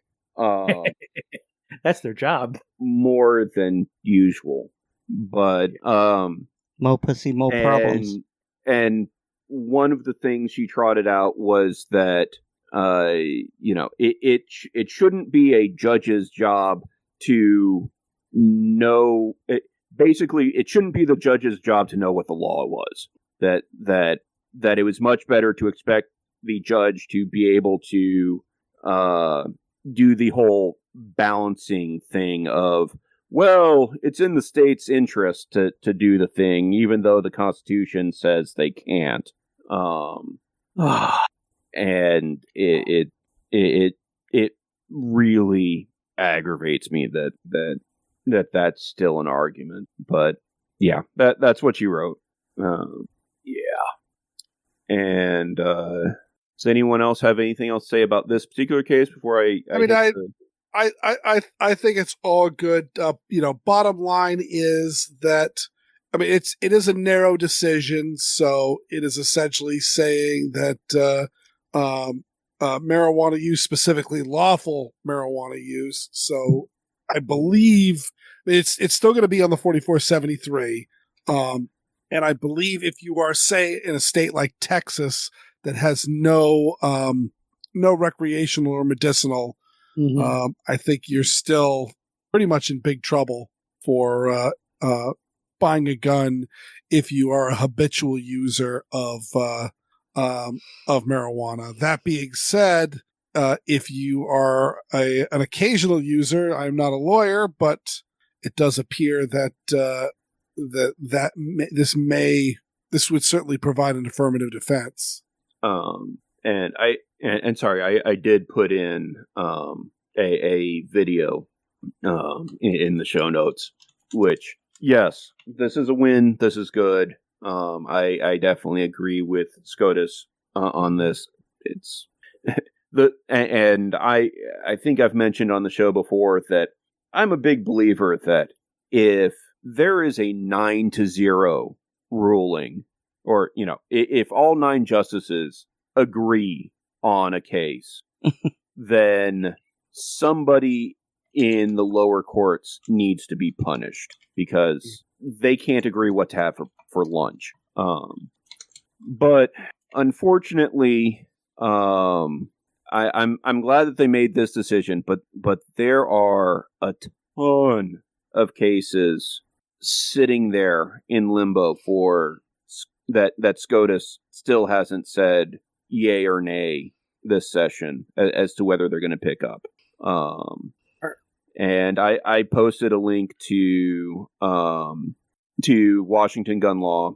That's their job. More than usual. But Mo pussy, mo problems. And one of the things she trotted out was that it shouldn't be a judge's job to know. Basically, it shouldn't be the judge's job to know what the law was. That it was much better to expect the judge to be able to do the whole balancing thing of, well, it's in the state's interest to do the thing, even though the Constitution says they can't. And it really aggravates me that that's still an argument. But yeah, that's what you wrote. Yeah. And does anyone else have anything else to say about this particular case before I think it's all good. Bottom line is that, it is a narrow decision, so it is essentially saying that marijuana use, specifically lawful marijuana use. So I believe it's still going to be on the 4473. And I believe if you are, say, in a state like Texas that has no recreational or medicinal, I think you're still pretty much in big trouble for buying a gun if you are a habitual user of marijuana. That being said, if you are an occasional user, I'm not a lawyer, but it does appear that this would certainly provide an affirmative defense. And sorry, I did put in a video in the show notes, which, yes, this is a win. This is good. I definitely agree with SCOTUS on this. It's and I think I've mentioned on the show before that I'm a big believer that if there is a 9-0 ruling, or if all 9 justices agree on a case, then somebody in the lower courts needs to be punished because they can't agree what to have for lunch. But unfortunately, I'm glad that they made this decision, but there are a ton of cases sitting there in limbo for that SCOTUS still hasn't said yay or nay this session as to whether they're going to pick up. And I posted a link to Washington gun law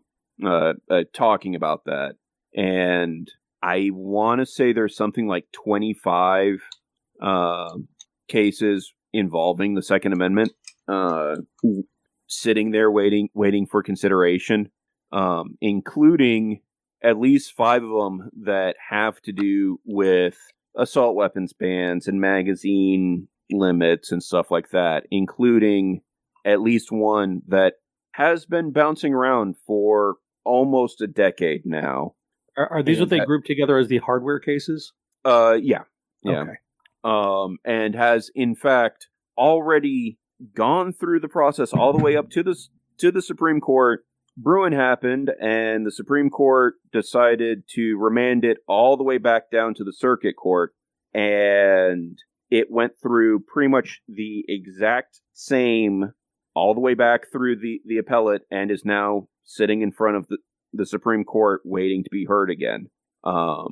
talking about that, and I want to say there's something like 25 cases involving the Second Amendment sitting there waiting for consideration, including at least 5 of them that have to do with assault weapons bans and magazine limits and stuff like that, including at least one that has been bouncing around for almost a decade now. Are these what they group together as the hardware cases? Yeah. Okay. And has in fact already gone through the process all the way up to the Supreme Court. Bruin happened, and the Supreme Court decided to remand it all the way back down to the Circuit Court, and it went through pretty much the exact same all the way back through the appellate, and is now sitting in front of the Supreme Court waiting to be heard again. That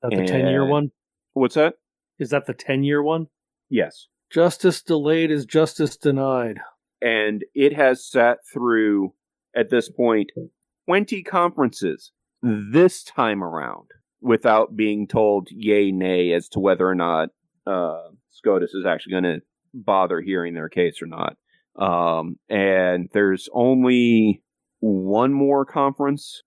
the 10-year one? What's that? Is that the 10-year one? Yes. Justice delayed is justice denied. And it has sat through, at this point, 20 conferences this time around without being told yay, nay as to whether or not SCOTUS is actually going to bother hearing their case or not. And there's only one more conference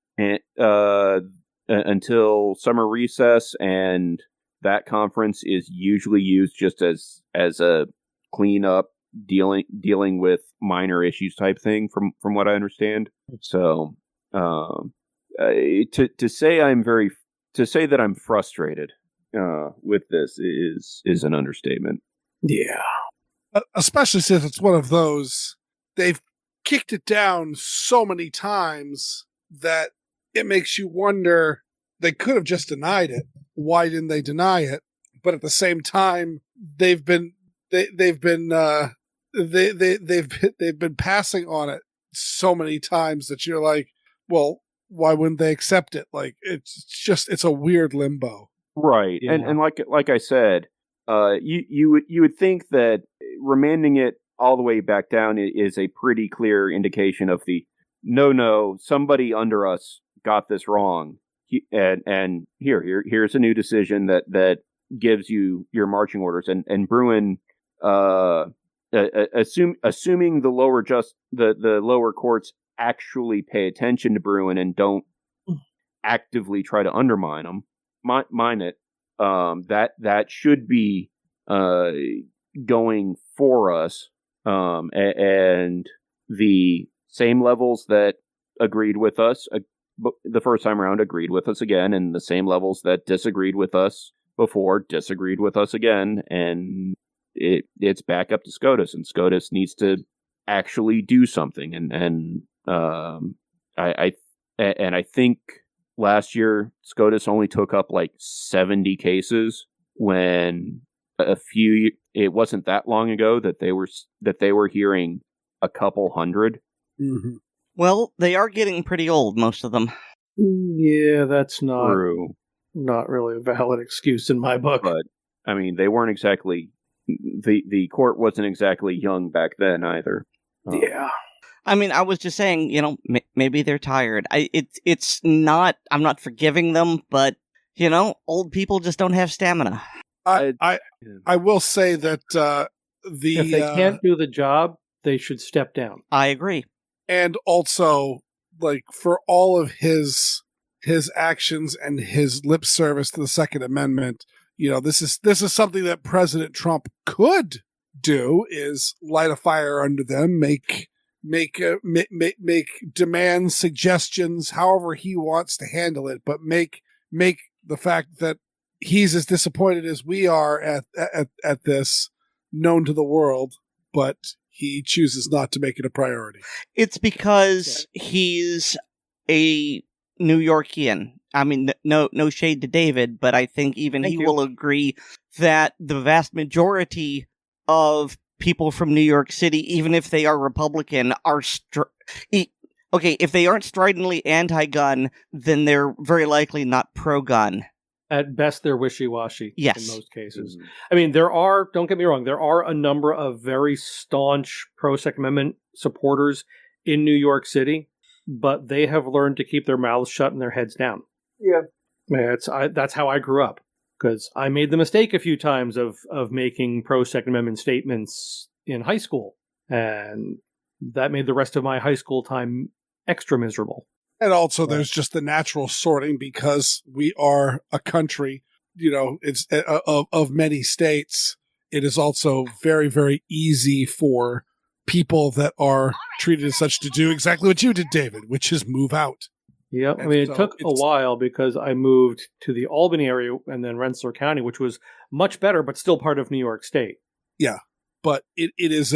until summer recess, and that conference is usually used just as a cleanup, dealing with minor issues type thing, from what I understand. So to say that I'm frustrated with this is an understatement. Yeah. Especially since it's one of those, they've kicked it down so many times that it makes you wonder, they could have just denied it. Why didn't they deny it? But at the same time, they've been passing on it so many times that you're like, well, why wouldn't they accept it? Like, it's a weird limbo. Right. Yeah. And like I said, you would think that remanding it all the way back down is a pretty clear indication of the no, somebody under us got this wrong, and here's a new decision that gives you your marching orders. And Bruin assuming the lower courts actually pay attention to Bruin and don't actively try to undermine them, mine it. That should be going for us, and the same levels that agreed with us the first time around agreed with us again, and the same levels that disagreed with us before disagreed with us again, and it's back up to SCOTUS, and SCOTUS needs to actually do something. And I think last year SCOTUS only took up like 70 cases, when it wasn't that long ago that they were hearing a couple hundred. Mm-hmm. Well, they are getting pretty old, most of them. Yeah, that's not True. Not really a valid excuse in my book. But I mean, they weren't exactly the court wasn't exactly young back then either. Yeah. I mean, I was just saying, maybe they're tired. It's not. I'm not forgiving them, but old people just don't have stamina. I will say that If they can't do the job, they should step down. I agree. And also, like, for all of his actions and his lip service to the Second Amendment, this is something that President Trump could do: is light a fire under them, make demands, suggestions, however he wants to handle it, but make the fact that he's as disappointed as we are at this known to the world, but he chooses not to make it a priority. It's because he's a New Yorkian. I mean, no shade to David, but I think even he will agree that the vast majority of people from New York City, even if they are Republican, are if they aren't stridently anti-gun, then they're very likely not pro-gun. At best, they're wishy-washy. Yes. In most cases. Mm-hmm. I mean, don't get me wrong, there are a number of very staunch pro-Second Amendment supporters in New York City, but they have learned to keep their mouths shut and their heads down. Yeah. That's how I grew up, because I made the mistake a few times of making pro-Second Amendment statements in high school, and that made the rest of my high school time extra miserable. And also, there's just the natural sorting, because we are a country, it's of many states. It is also very, very easy for people that are treated as such to do exactly what you did, David, which is move out. Yeah, I mean, it took a while, because I moved to the Albany area and then Rensselaer County, which was much better, but still part of New York State. Yeah, but it is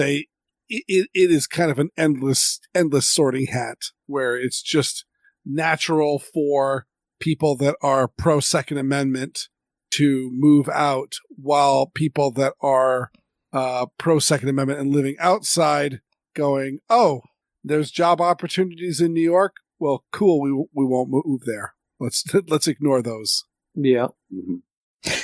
kind of an endless sorting hat, where it's just natural for people that are pro Second Amendment to move out, while people that are pro Second Amendment and living outside going, oh, there's job opportunities in New York. Well, cool. We won't move there. Let's ignore those. Yeah. Mm-hmm.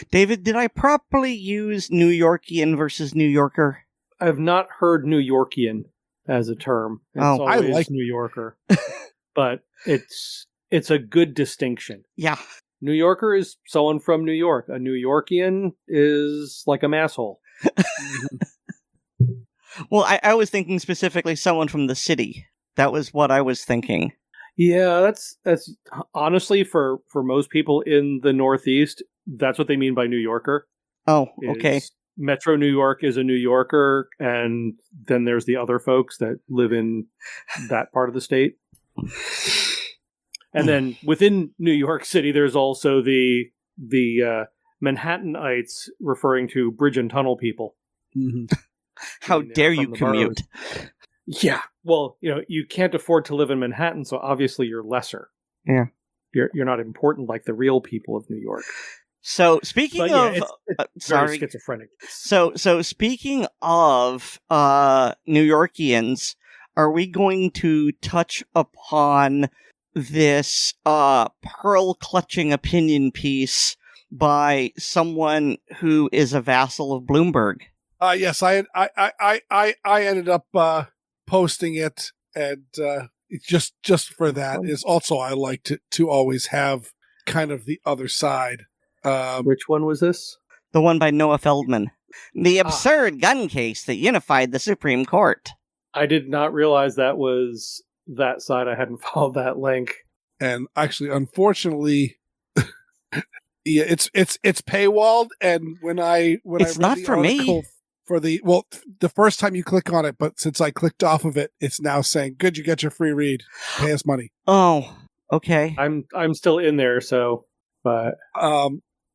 David, did I properly use New Yorkian versus New Yorker? I've not heard New Yorkian as a term. It's I always like New Yorker. But it's a good distinction. Yeah. New Yorker is someone from New York. A New Yorkian is like a masshole. Well, I was thinking specifically someone from the city. That was what I was thinking. Yeah, that's honestly for most people in the Northeast, that's what they mean by New Yorker. Oh, okay. Metro New York is a New Yorker, and then there's the other folks that live in that part of the state. And then within New York City, there's also the Manhattanites, referring to bridge and tunnel people. Mm-hmm. How dare you commute? Boroughs. Yeah. Well, you can't afford to live in Manhattan, so obviously you're lesser. Yeah. You're not important like the real people of New York. So speaking of, it's sorry, very schizophrenic. So speaking of New Yorkians, are we going to touch upon this pearl clutching opinion piece by someone who is a vassal of Bloomberg? Yes, I ended up posting it, and just for that is also I like to always have kind of the other side. Which one was this? The one by Noah Feldman. The absurd gun case that unified the Supreme Court. I did not realize that was that side. I hadn't followed that link. And actually, unfortunately, yeah, it's paywalled. And when I It's read not the for me. article for the first time you click on it, but since I clicked off of it, it's now saying, "Good, you get your free read. Pay us money." Oh, okay. I'm still in there, so but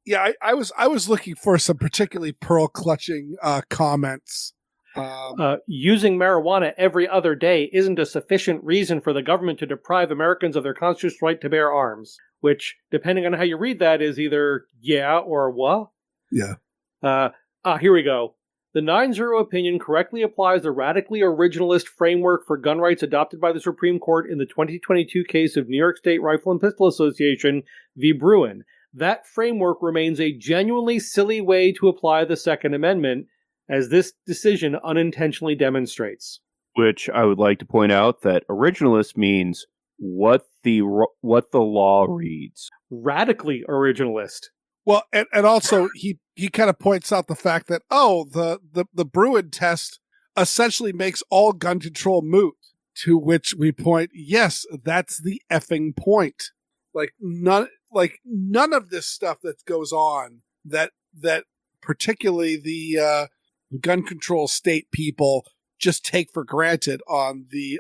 yeah, I was looking for some particularly pearl clutching comments. Using marijuana every other day isn't a sufficient reason for the government to deprive Americans of their constitutional right to bear arms, which, depending on how you read that, is either yeah or what? Yeah. Here we go. The 9-0 opinion correctly applies the radically originalist framework for gun rights adopted by the Supreme Court in the 2022 case of New York State Rifle and Pistol Association v. Bruin. That framework remains a genuinely silly way to apply the Second Amendment, as this decision unintentionally demonstrates. Which I would like to point out that originalist means what the law reads. Radically originalist. Well, and also he kind of points out the fact that the Bruin test essentially makes all gun control moot. To which we point, yes, that's the effing point. Like none of this stuff that goes on that particularly the gun control state people just take for granted on the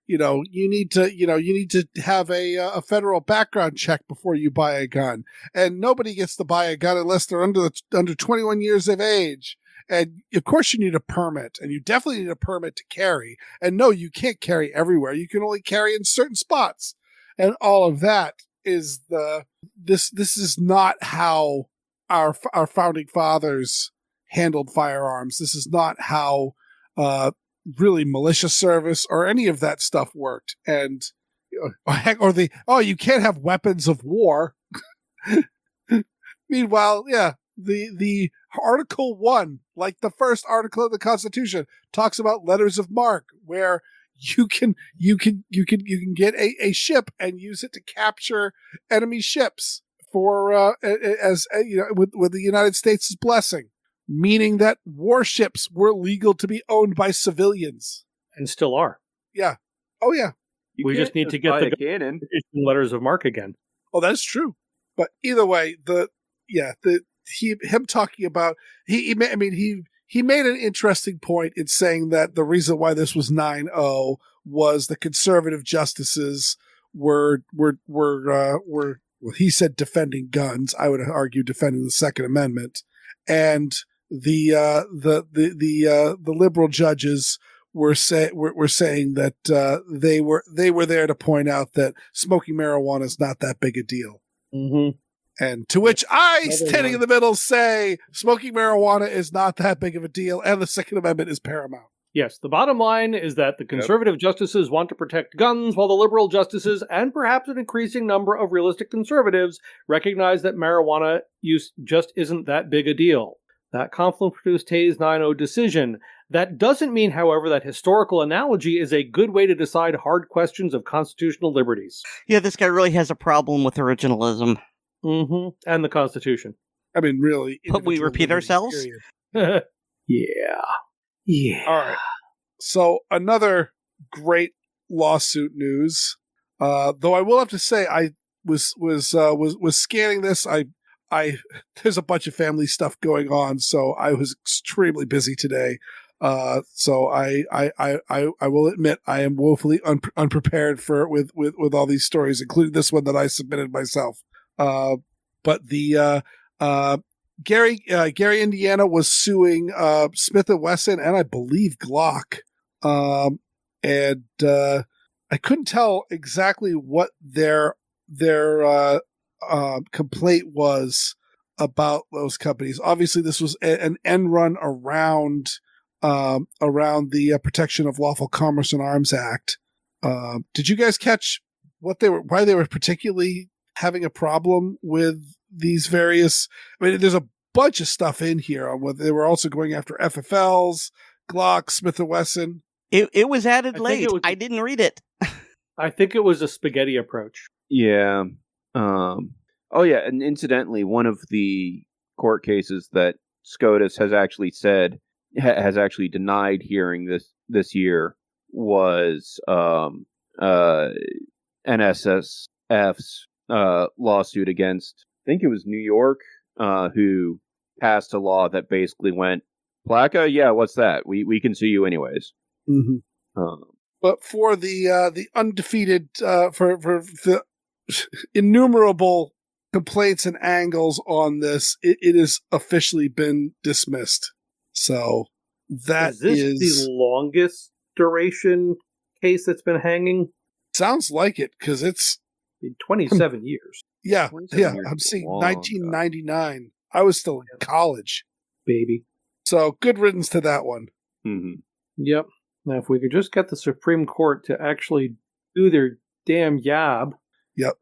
you need to have a federal background check before you buy a gun, and nobody gets to buy a gun unless they're under 21 years of age. And of course you need a permit, and you definitely need a permit to carry. And no, you can't carry everywhere. You can only carry in certain spots. And all of that is this is not how our founding fathers handled firearms. This is not how really militia service or any of that stuff worked. And you can't have weapons of war. Meanwhile, yeah, the Article 1, like the first article of the Constitution, talks about letters of marque, where you can get a ship and use it to capture enemy ships for with the United States' blessing, meaning that warships were legal to be owned by civilians, and still are. Yeah. Oh yeah. We just need to get the cannon letters of marque again. Oh, that's true. But either way, him talking about he made an interesting point in saying that the reason why this was 9-0 was the conservative justices were he said defending guns. I would argue defending the Second Amendment, and the liberal judges were saying that they were there to point out that smoking marijuana is not that big a deal. Mm-hmm. And to which I, standing in the middle, say smoking marijuana is not that big of a deal, and the Second Amendment is paramount. Yes, the bottom line is that the conservative justices want to protect guns, while the liberal justices, and perhaps an increasing number of realistic conservatives, recognize that marijuana use just isn't that big a deal. That confluence produced Hayes' 9-0 decision. That doesn't mean, however, that historical analogy is a good way to decide hard questions of constitutional liberties. Yeah, this guy really has a problem with originalism. Mm-hmm. And the Constitution. I mean, really. But we repeat ourselves? Yeah. All right. So another great lawsuit news. Though I will have to say, I was scanning this. There's a bunch of family stuff going on, so I was extremely busy today. So I will admit I am woefully unprepared with all these stories, including this one that I submitted myself. But the Gary, Indiana was suing Smith & Wesson and I believe Glock. And I couldn't tell exactly what their complaint was about those companies. Obviously, this was an end run around the Protection of Lawful Commerce and Arms Act. Did you guys catch why they were particularly having a problem with these various? I mean, there's a bunch of stuff in here on what they were also going after FFLs, Glock, Smith & Wesson. It was added late. I didn't read it. I think it was a spaghetti approach. Yeah. Oh, yeah. And incidentally, one of the court cases that SCOTUS has actually said has actually denied hearing this year was NSSF's lawsuit against, I think it was New York, who passed a law that basically went, Placa, yeah, what's that? We can sue you anyways. Mm-hmm. But for the undefeated, for the innumerable complaints and angles on this, it has officially been dismissed. So that is this the longest duration case that's been hanging? Sounds like it, because it's 27 years. Yeah, 27 yeah. years I'm seeing long, 1999. I was still in college. Baby. So good riddance to that one. Mm-hmm. Yep. Now, if we could just get the Supreme Court to actually do their damn job. Yep.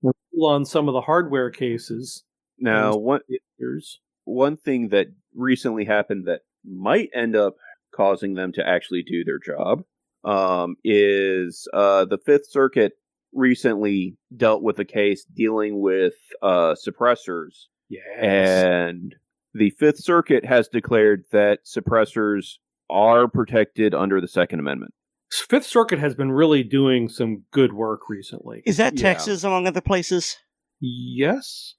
On some of the hardware cases. Now, one thing that recently happened that might end up causing them to actually do their job is the Fifth Circuit recently dealt with a case dealing with suppressors. Yes. And the Fifth Circuit has declared that suppressors are protected under the Second Amendment. Fifth Circuit has been really doing some good work recently. Is that Texas, among other places? Yes.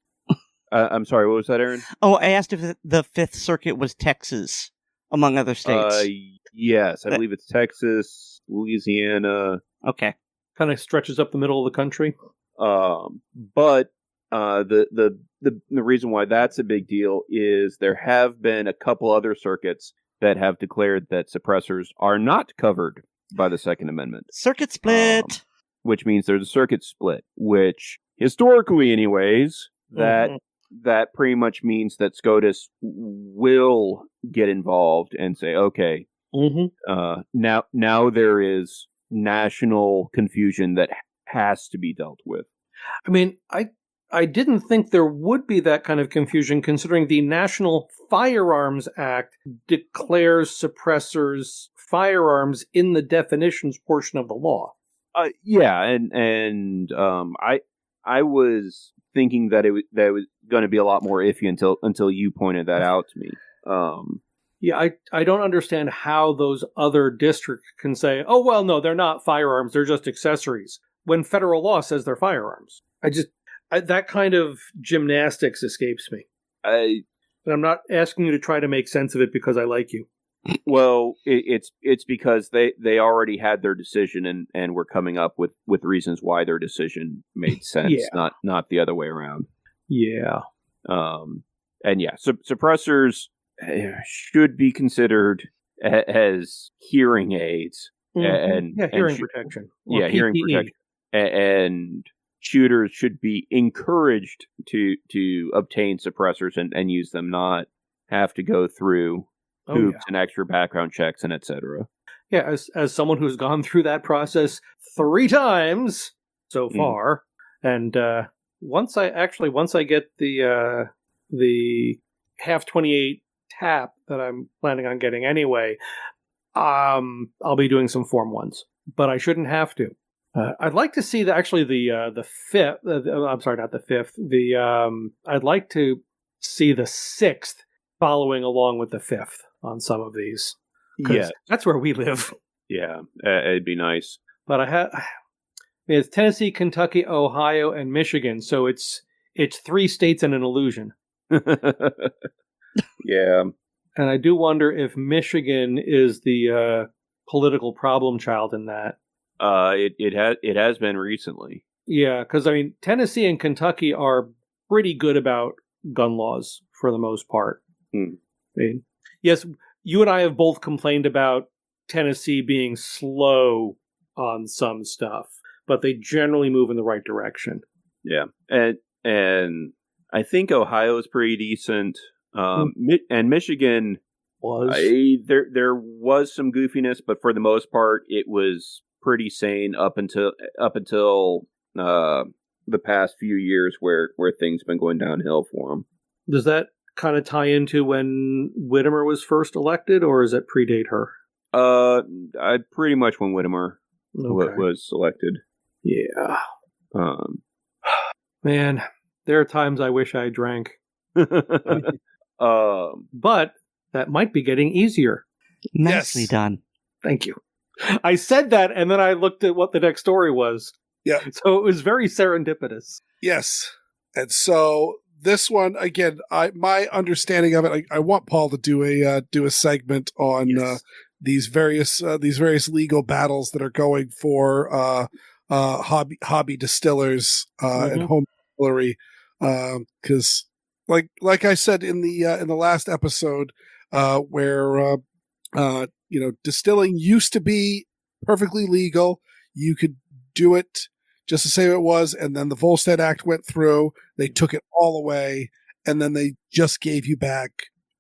I'm sorry, what was that, Erin? Oh, I asked if the Fifth Circuit was Texas, among other states. Yes, I believe it's Texas, Louisiana. Okay. Kind of stretches up the middle of the country. But the reason why that's a big deal is there have been a couple other circuits that have declared that suppressors are not covered by the Second Amendment. Circuit split. Which means there's a circuit split, which historically anyways, that pretty much means that SCOTUS will get involved and say, okay, now there is national confusion that has to be dealt with. I mean, I didn't think there would be that kind of confusion, considering the National Firearms Act declares suppressors firearms in the definitions portion of the law. Yeah, and I was thinking that it was going to be a lot more iffy until you pointed that out to me. Yeah, I don't understand how those other districts can say, oh, well, no, they're not firearms, they're just accessories, when federal law says they're firearms. That kind of gymnastics escapes me. And I'm not asking you to try to make sense of it because I like you. Well, it's because they already had their decision and were coming up with reasons why their decision made sense, not the other way around. Yeah. And yeah, suppressors should be shooters as hearing aids and hearing protection. Yeah, PPE. hearing protection. And shooters should be encouraged to obtain suppressors and use them, not have to go through hoops and extra background checks and etc. Yeah, as someone who's gone through that process 3 times so far, and once I get the half 28 tap that I'm planning on getting anyway, I'll be doing some Form 1s, but I shouldn't have to. I'd like to see the fifth. I'm sorry, not the fifth. I'd like to see the 6th following along with the 5th on some of these. Yeah, that's where we live. Yeah, it'd be nice. But it's Tennessee, Kentucky, Ohio, and Michigan. So it's 3 states and an illusion. Yeah. And I do wonder if Michigan is the political problem child in that. It has been recently. Yeah, because I mean, Tennessee and Kentucky are pretty good about gun laws for the most part. I mean, yes, you and I have both complained about Tennessee being slow on some stuff, but they generally move in the right direction. Yeah, and I think Ohio is pretty decent. And Michigan was there was some goofiness, but for the most part, it was pretty sane up until the past few years, where things been going downhill for them. Does that kind of tie into when Whitmer was first elected, or does it predate her? I pretty much when Whitmer was elected. Yeah. Man, there are times I wish I drank. But that might be getting easier. Nicely Yes. done. Thank you. I said that, and then I looked at what the next story was. Yeah. So it was very serendipitous. Yes. And so this one, again, my understanding of it, I want Paul to do a segment on Yes. these various legal battles that are going for hobby distillers and home distillery, because like I said in the last episode, where distilling used to be perfectly legal. You could do it just to say it was, and then the Volstead Act went through. They took it all away, and then they just gave you back,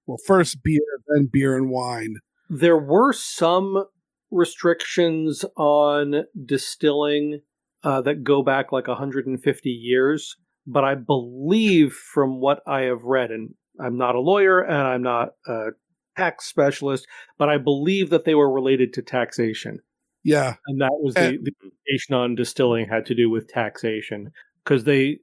well, first beer, then beer and wine. There were some restrictions on distilling that go back like 150 years, but I believe from what I have read, and I'm not a lawyer and I'm not a tax specialist, but I believe that they were related to taxation. Yeah. And that was the limitation on distilling had to do with taxation. Because the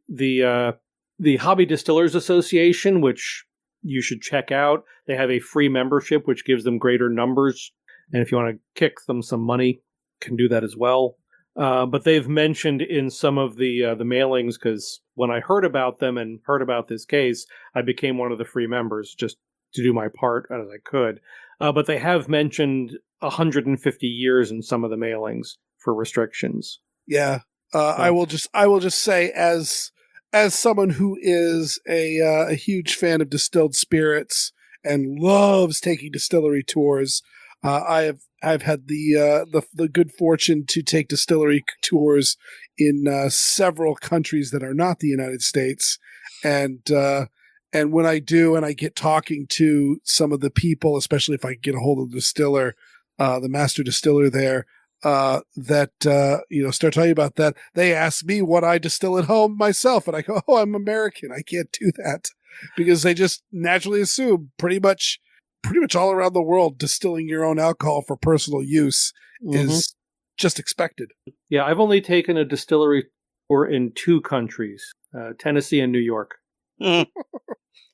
Hobby Distillers Association, which you should check out, they have a free membership, which gives them greater numbers. And if you want to kick them some money, can do that as well. But they've mentioned in some of the mailings, because when I heard about them and heard about this case, I became one of the free members just to do my part as I could. But they have mentioned 150 years in some of the mailings for restrictions. Yeah. I will just say, as someone who is a huge fan of distilled spirits and loves taking distillery tours, I've had the good fortune to take distillery tours in several countries that are not the United States, and when I do, and I get talking to some of the people, especially if I get a hold of the distiller, the master distiller there, that start talking about that, they ask me what I distill at home myself, and I go, "Oh, I'm American. I can't do that," because they just naturally assume pretty much all around the world, distilling your own alcohol for personal use is just expected. Yeah, I've only taken a distillery tour in 2 countries, Tennessee and New York.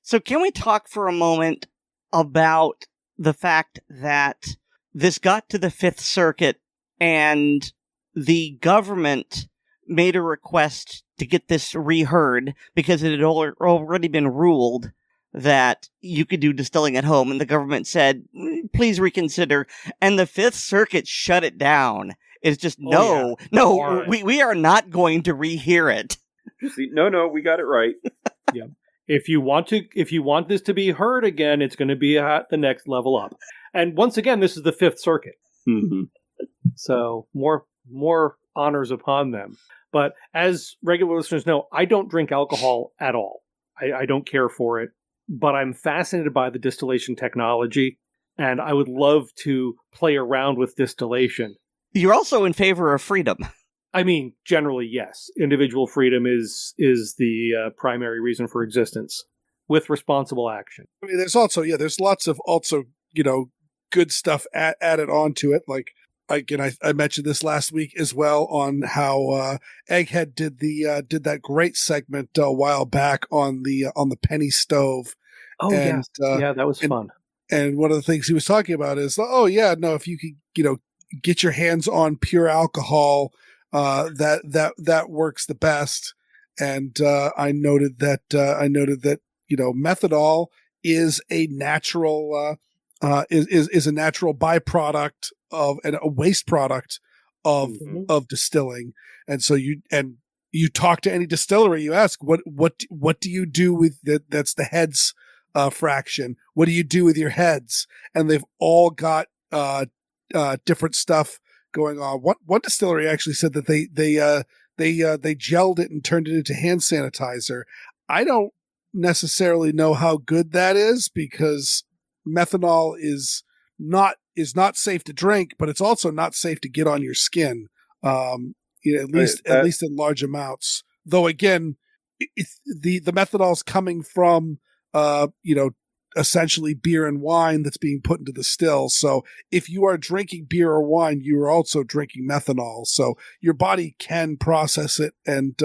So can we talk for a moment about the fact that this got to the Fifth Circuit and the government made a request to get this reheard because it had already been ruled that you could do distilling at home, and the government said, please reconsider, and the Fifth Circuit shut it down. It's just, we are not going to rehear it. No, we got it right. Yeah. If you want this to be heard again, it's going to be at the next level up. And once again, this is the Fifth Circuit. Mm-hmm. So more honors upon them. But as regular listeners know, I don't drink alcohol at all. I don't care for it. But I'm fascinated by the distillation technology, and I would love to play around with distillation. You're also in favor of freedom. I mean, generally, yes. Individual freedom is the primary reason for existence, with responsible action. I mean, there's also, there's lots of also, good stuff added onto it. Like, again, I mentioned this last week as well on how Egghead did that great segment a while back on the penny stove. Oh, and, yeah, that was fun. And one of the things he was talking about is, if you could, get your hands on pure alcohol, that works the best. And I noted that methanol is a natural is a natural byproduct of and a waste product of distilling. And so you talk to any distillery, you ask what do you do with that's the heads fraction. What do you do with your heads? And they've all got different stuff going on. One distillery actually said that they gelled it and turned it into hand sanitizer. I don't necessarily know how good that is, because methanol is not safe to drink, but it's also not safe to get on your skin. At least in large amounts. Though again, the methanol is coming from essentially beer and wine that's being put into the still. So if you are drinking beer or wine, you are also drinking methanol. So your body can process it and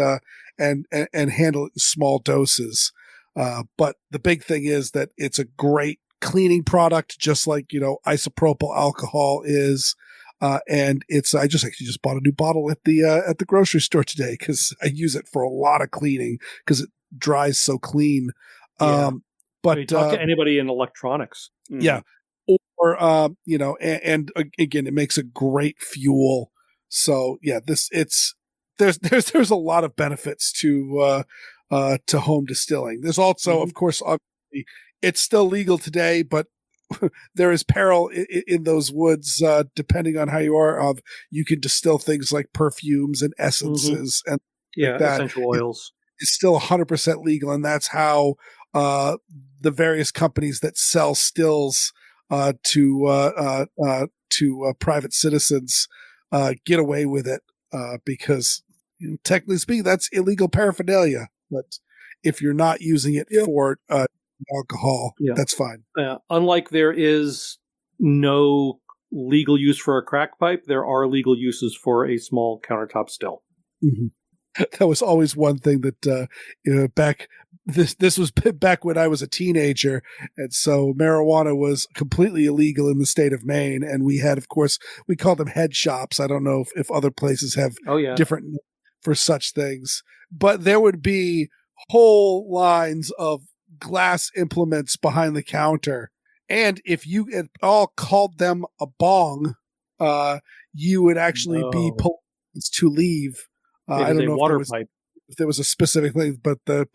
handle it in small doses. But the big thing is that it's a great cleaning product, just like, isopropyl alcohol is. And I just actually just bought a new bottle at the grocery store today because I use it for a lot of cleaning because it dries so clean. Yeah. But talk to anybody in electronics. Yeah. Or, and again, it makes a great fuel. So yeah, there's a lot of benefits to home distilling. There's also, of course, obviously it's still legal today, but there is peril in those woods, depending on how you are. You can distill things like perfumes and essences and like that. Essential oils. It's still 100% legal, and that's how the various companies that sell stills to private citizens get away with it because technically speaking, that's illegal paraphernalia. But if you're not using it for alcohol, that's fine. Unlike there is no legal use for a crack pipe, there are legal uses for a small countertop still. Mm-hmm. That was always one thing that back this was back when I was a teenager, and so marijuana was completely illegal in the state of Maine, and we had, of course, we called them head shops. I don't know if other places have different for such things, but there would be whole lines of glass implements behind the counter, and if you at all called them a bong, you would actually be pulled to leave. I don't know if there was a specific thing, but there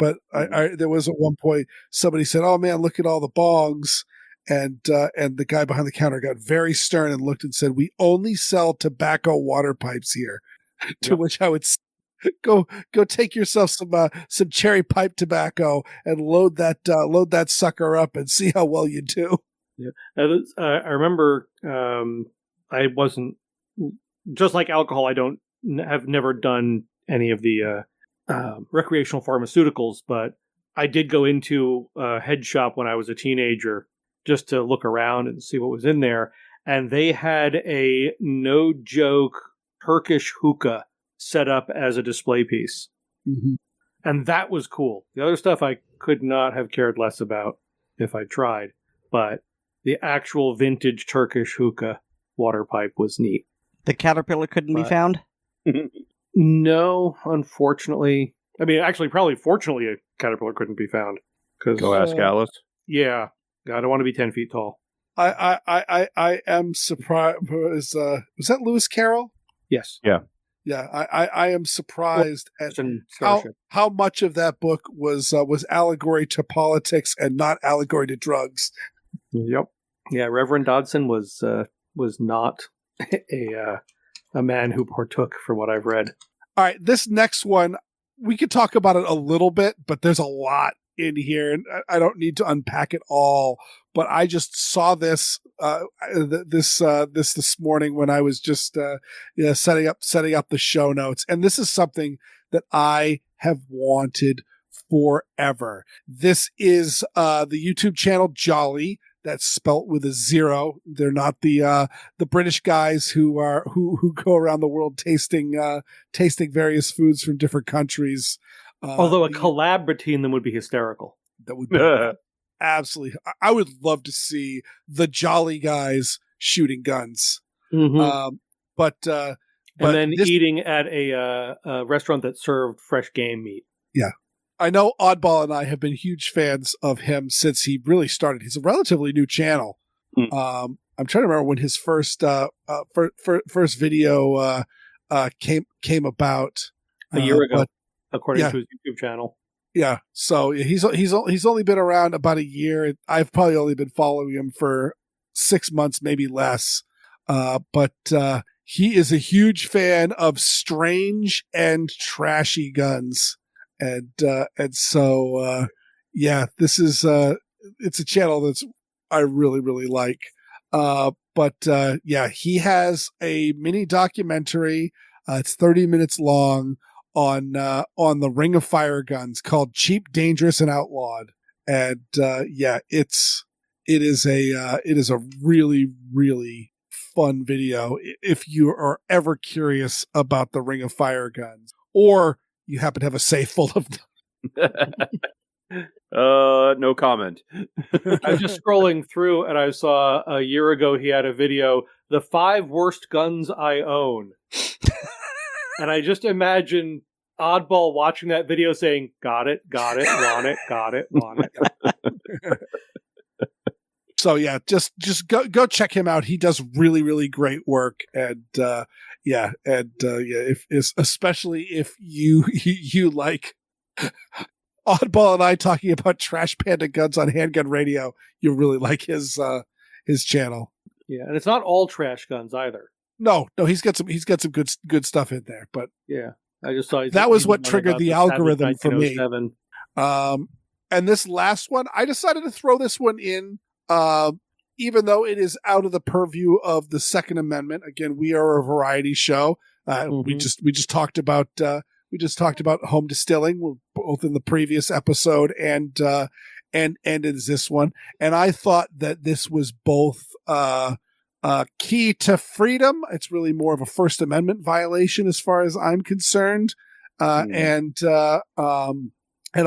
was at one point somebody said, "Oh man, look at all the bongs," and the guy behind the counter got very stern and looked and said, "We only sell tobacco water pipes here." To which I would say, go take yourself some cherry pipe tobacco and load that sucker up and see how well you do. Yeah, I remember I wasn't, just like alcohol. Have never done any of the recreational pharmaceuticals, but I did go into a head shop when I was a teenager just to look around and see what was in there. And they had a no joke Turkish hookah set up as a display piece. Mm-hmm. And that was cool. The other stuff I could not have cared less about if I tried, but the actual vintage Turkish hookah water pipe was neat. The caterpillar couldn't be found? No, unfortunately. I mean, actually, probably fortunately, a caterpillar couldn't be found. Go ask Alice. Yeah, I don't want to be 10 feet tall. I am surprised. Was that Lewis Carroll? Yes. Yeah. Yeah, I am surprised at how much of that book was allegory to politics and not allegory to drugs. Yep. Yeah, Reverend Dodson was not a man who partook, from what I've read. All right, this next one, we could talk about it a little bit, but there's a lot in here, and I don't need to unpack it all. But I just saw this this morning when I was just setting up the show notes, and this is something that I have wanted forever. This is the YouTube channel Jolly. That's spelt with a 0. They're not the British guys who go around the world tasting various foods from different countries. Although a collab between them would be hysterical. That would be absolutely. I would love to see the Jolly guys shooting guns. Mm-hmm. But then eating at a restaurant that served fresh game meat. Yeah. I know Oddball and I have been huge fans of him since he really started. He's a relatively new channel. I'm trying to remember when his first video came about a year ago, according to his YouTube channel. Yeah, so he's only been around about a year. I've probably only been following him for 6 months, maybe less. But he is a huge fan of strange and trashy guns. And so this is it's a channel that's I really, really like. But he has a mini documentary. It's 30 minutes long on the Ring of Fire guns called Cheap, Dangerous, and Outlawed. And it is a really, really fun video if you are ever curious about the Ring of Fire guns, or you happen to have a safe full of them. No comment. I was just scrolling through and I saw a year ago he had a video, the 5 worst guns I own. And I just imagine Oddball watching that video saying, got it, want it. So yeah, just go check him out. He does really, really great work. And especially if you like Oddball and I talking about Trash Panda guns on Handgun Radio, you'll really like his channel. Yeah, and it's not all trash guns either. No, he's got some good stuff in there. But yeah, I just saw that was what triggered the algorithm for me. Oh And this last one, I decided to throw this one in, even though it is out of the purview of the Second Amendment. Again, we are a variety show. We just talked about home distilling, both in the previous episode and in this one. And I thought that this was both key to freedom. It's really more of a First Amendment violation as far as I'm concerned, and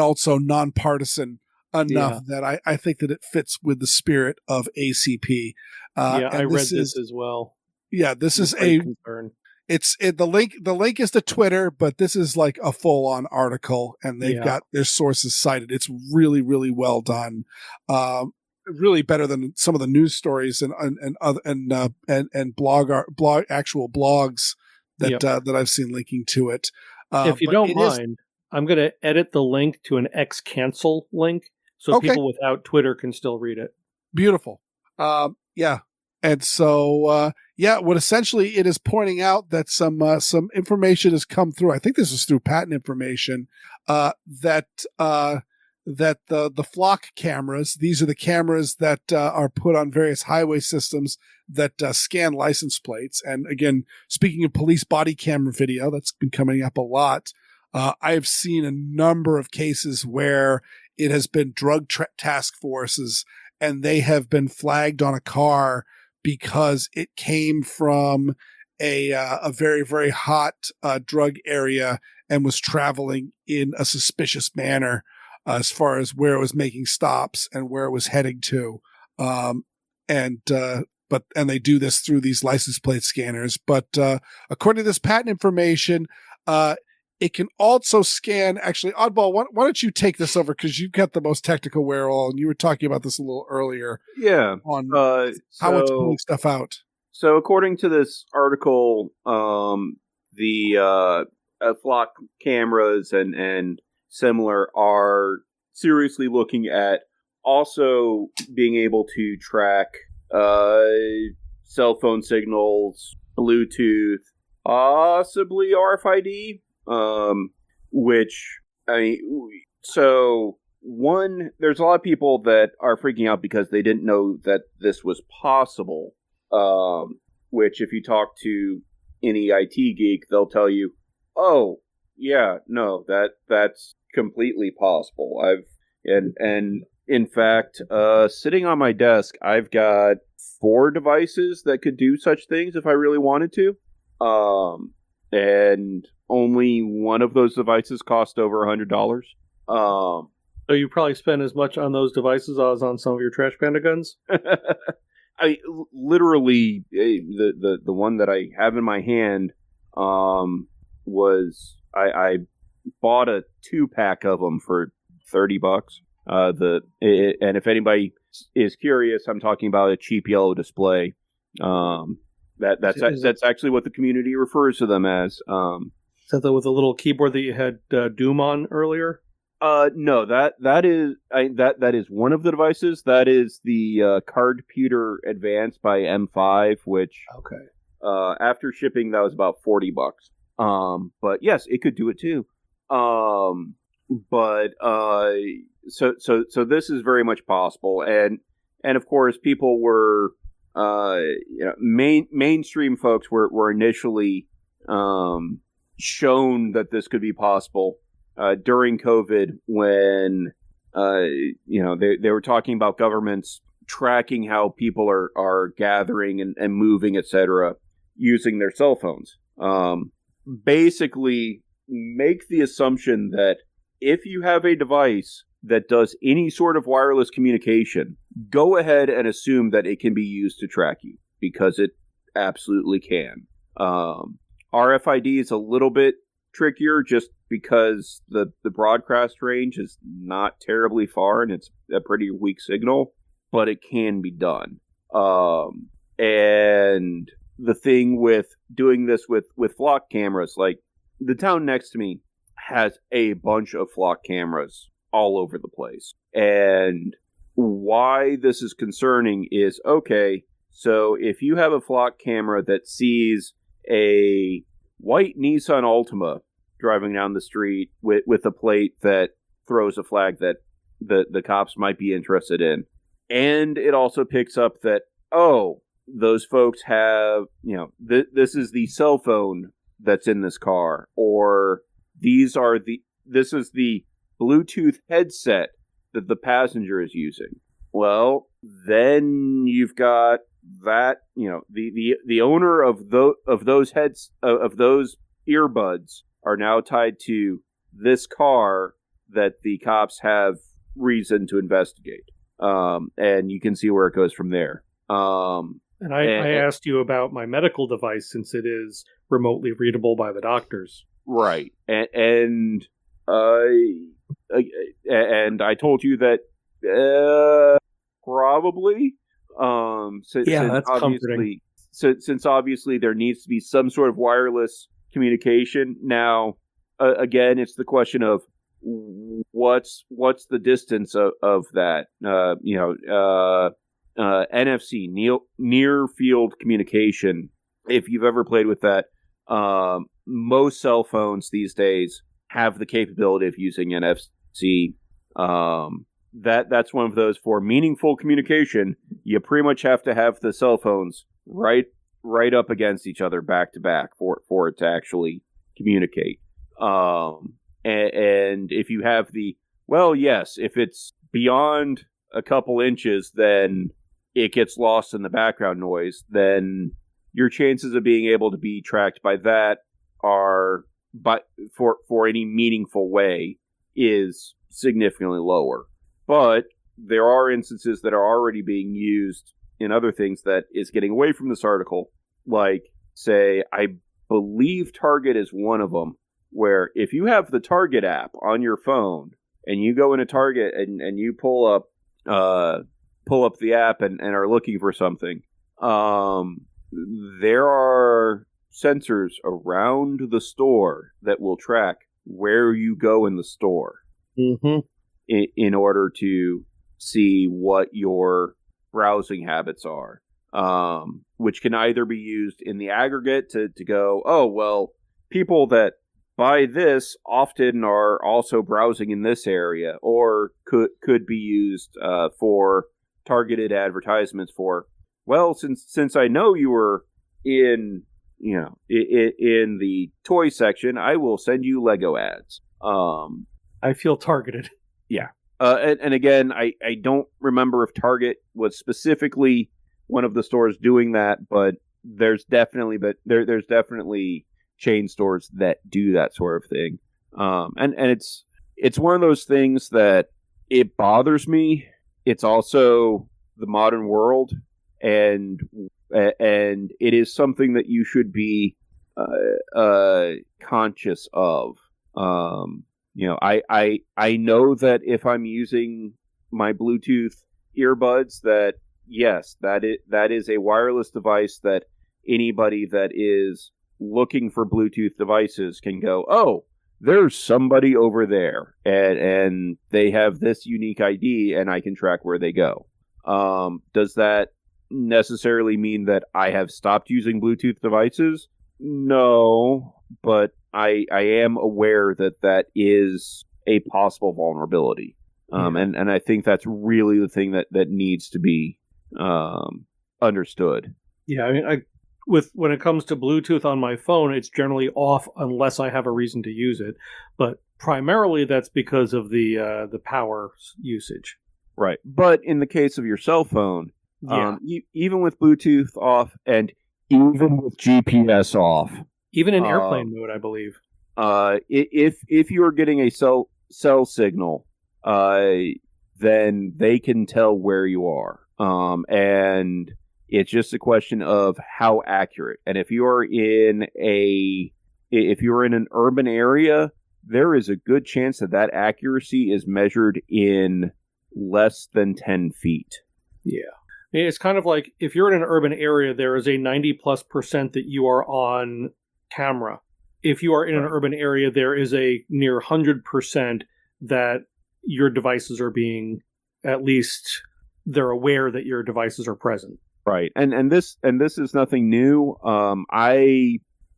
also nonpartisan enough that I think that it fits with the spirit of ACP. I read this as well. Yeah, this is a concern. The link is to Twitter, but this is like a full on article, and they've got their sources cited. It's really, really well done. Really better than some of the news stories and actual blogs that I've seen linking to it. If you don't mind, I'm going to edit the link to an X-cancel link so people without Twitter can still read it. Beautiful. And so, what essentially it is pointing out that some information has come through. I think this is through patent information, that the flock cameras, these are the cameras that are put on various highway systems that scan license plates. And again, speaking of police body camera video, that's been coming up a lot. I've seen a number of cases where it has been drug task forces, and they have been flagged on a car because it came from a very, very hot drug area and was traveling in a suspicious manner as far as where it was making stops and where it was heading to. And they do this through these license plate scanners. But according to this patent information, it can also scan. Actually, Oddball, why don't you take this over, because you've got the most technical wherewithal, and you were talking about this a little earlier. Yeah, on how it's pulling stuff out. So, according to this article, the flock cameras and similar are seriously looking at also being able to track cell phone signals, Bluetooth, possibly RFID. Which, I mean, so one, there's a lot of people that are freaking out because they didn't know that this was possible. Which, if you talk to any IT geek, they'll tell you, oh, yeah, no, that's completely possible. And in fact, sitting on my desk, I've got 4 devices that could do such things if I really wanted to. And only one of those devices cost over $100. So you probably spend as much on those devices as on some of your Trash Panda guns? Literally, the one that I have in my hand was I bought a 2-pack of them for $30. And if anybody is curious, I'm talking about a cheap yellow display. That's actually what the community refers to them as. Is that with a little keyboard that you had Doom on earlier? No, that is one of the devices. That is the Cardputer Advance by M5, which after shipping that was about $40. But yes, it could do it too. So this is very much possible, and of course people were mainstream folks were initially shown that this could be possible during COVID, when they were talking about governments tracking how people are gathering and moving, etc., using their cell phones. Basically, make the assumption that if you have a device that does any sort of wireless communication, go ahead and assume that it can be used to track you, because it absolutely can. RFID is a little bit trickier just because the broadcast range is not terribly far and it's a pretty weak signal, but it can be done. And the thing with doing this with flock cameras, like the town next to me has a bunch of flock cameras all over the place. And why this is concerning is, okay, so if you have a flock camera that sees a white Nissan Altima driving down the street with a plate that throws a flag that the cops might be interested in, and it also picks up that, oh, those folks have, this is the cell phone that's in this car, or this is the Bluetooth headset that the passenger is using. Well, then you've got that, the owner of those earbuds are now tied to this car that the cops have reason to investigate. And you can see where it goes from there. And I asked you about my medical device, since it is remotely readable by the doctors. Right. And I told you that probably. That's comforting. Since obviously there needs to be some sort of wireless communication. Now, again, it's the question of what's the distance of that. NFC, near field communication. If you've ever played with that, most cell phones these days have the capability of using NFC. That's one of those for meaningful communication. You pretty much have to have the cell phones right up against each other, back to back, for it to actually communicate. And if you have if it's beyond a couple inches, then it gets lost in the background noise. Then your chances of being able to be tracked by that for any meaningful way is significantly lower. But there are instances that are already being used in other things that is getting away from this article. Like, say, I believe Target is one of them, where if you have the Target app on your phone and you go into Target and you pull up the app and are looking for something, there are sensors around the store that will track where you go in the store. Mm-hmm. In order to see what your browsing habits are, which can either be used in the aggregate to go, oh, well, people that buy this often are also browsing in this area, or could be used for targeted advertisements for, well, since I know you were in the toy section, I will send you Lego ads. I feel targeted. Yeah. And again, I don't remember if Target was specifically one of the stores doing that, but there's definitely chain stores that do that sort of thing. And it's one of those things that it bothers me. It's also the modern world, and it is something that you should be conscious of. I know that if I'm using my Bluetooth earbuds, that yes, that is a wireless device that anybody that is looking for Bluetooth devices can go, oh, there's somebody over there, and they have this unique ID, and I can track where they go. Does that necessarily mean that I have stopped using Bluetooth devices? No, but I am aware that is a possible vulnerability. And I think that's really the thing that needs to be understood. Yeah, I mean, when it comes to Bluetooth on my phone, it's generally off unless I have a reason to use it. But primarily that's because of the power usage. Right. But in the case of your cell phone, even with Bluetooth off and even with GPS off, even in airplane mode, I believe. If you are getting a cell signal, then they can tell where you are. And it's just a question of how accurate. And if you're in an urban area, there is a good chance that accuracy is measured in less than 10 feet. Yeah. It's kind of like if you're in an urban area, there is a 90+% that you are on camera. If you are in an urban area, there is a near 100% that your devices are being, at least they're aware that your devices are present. Right. And this is nothing new.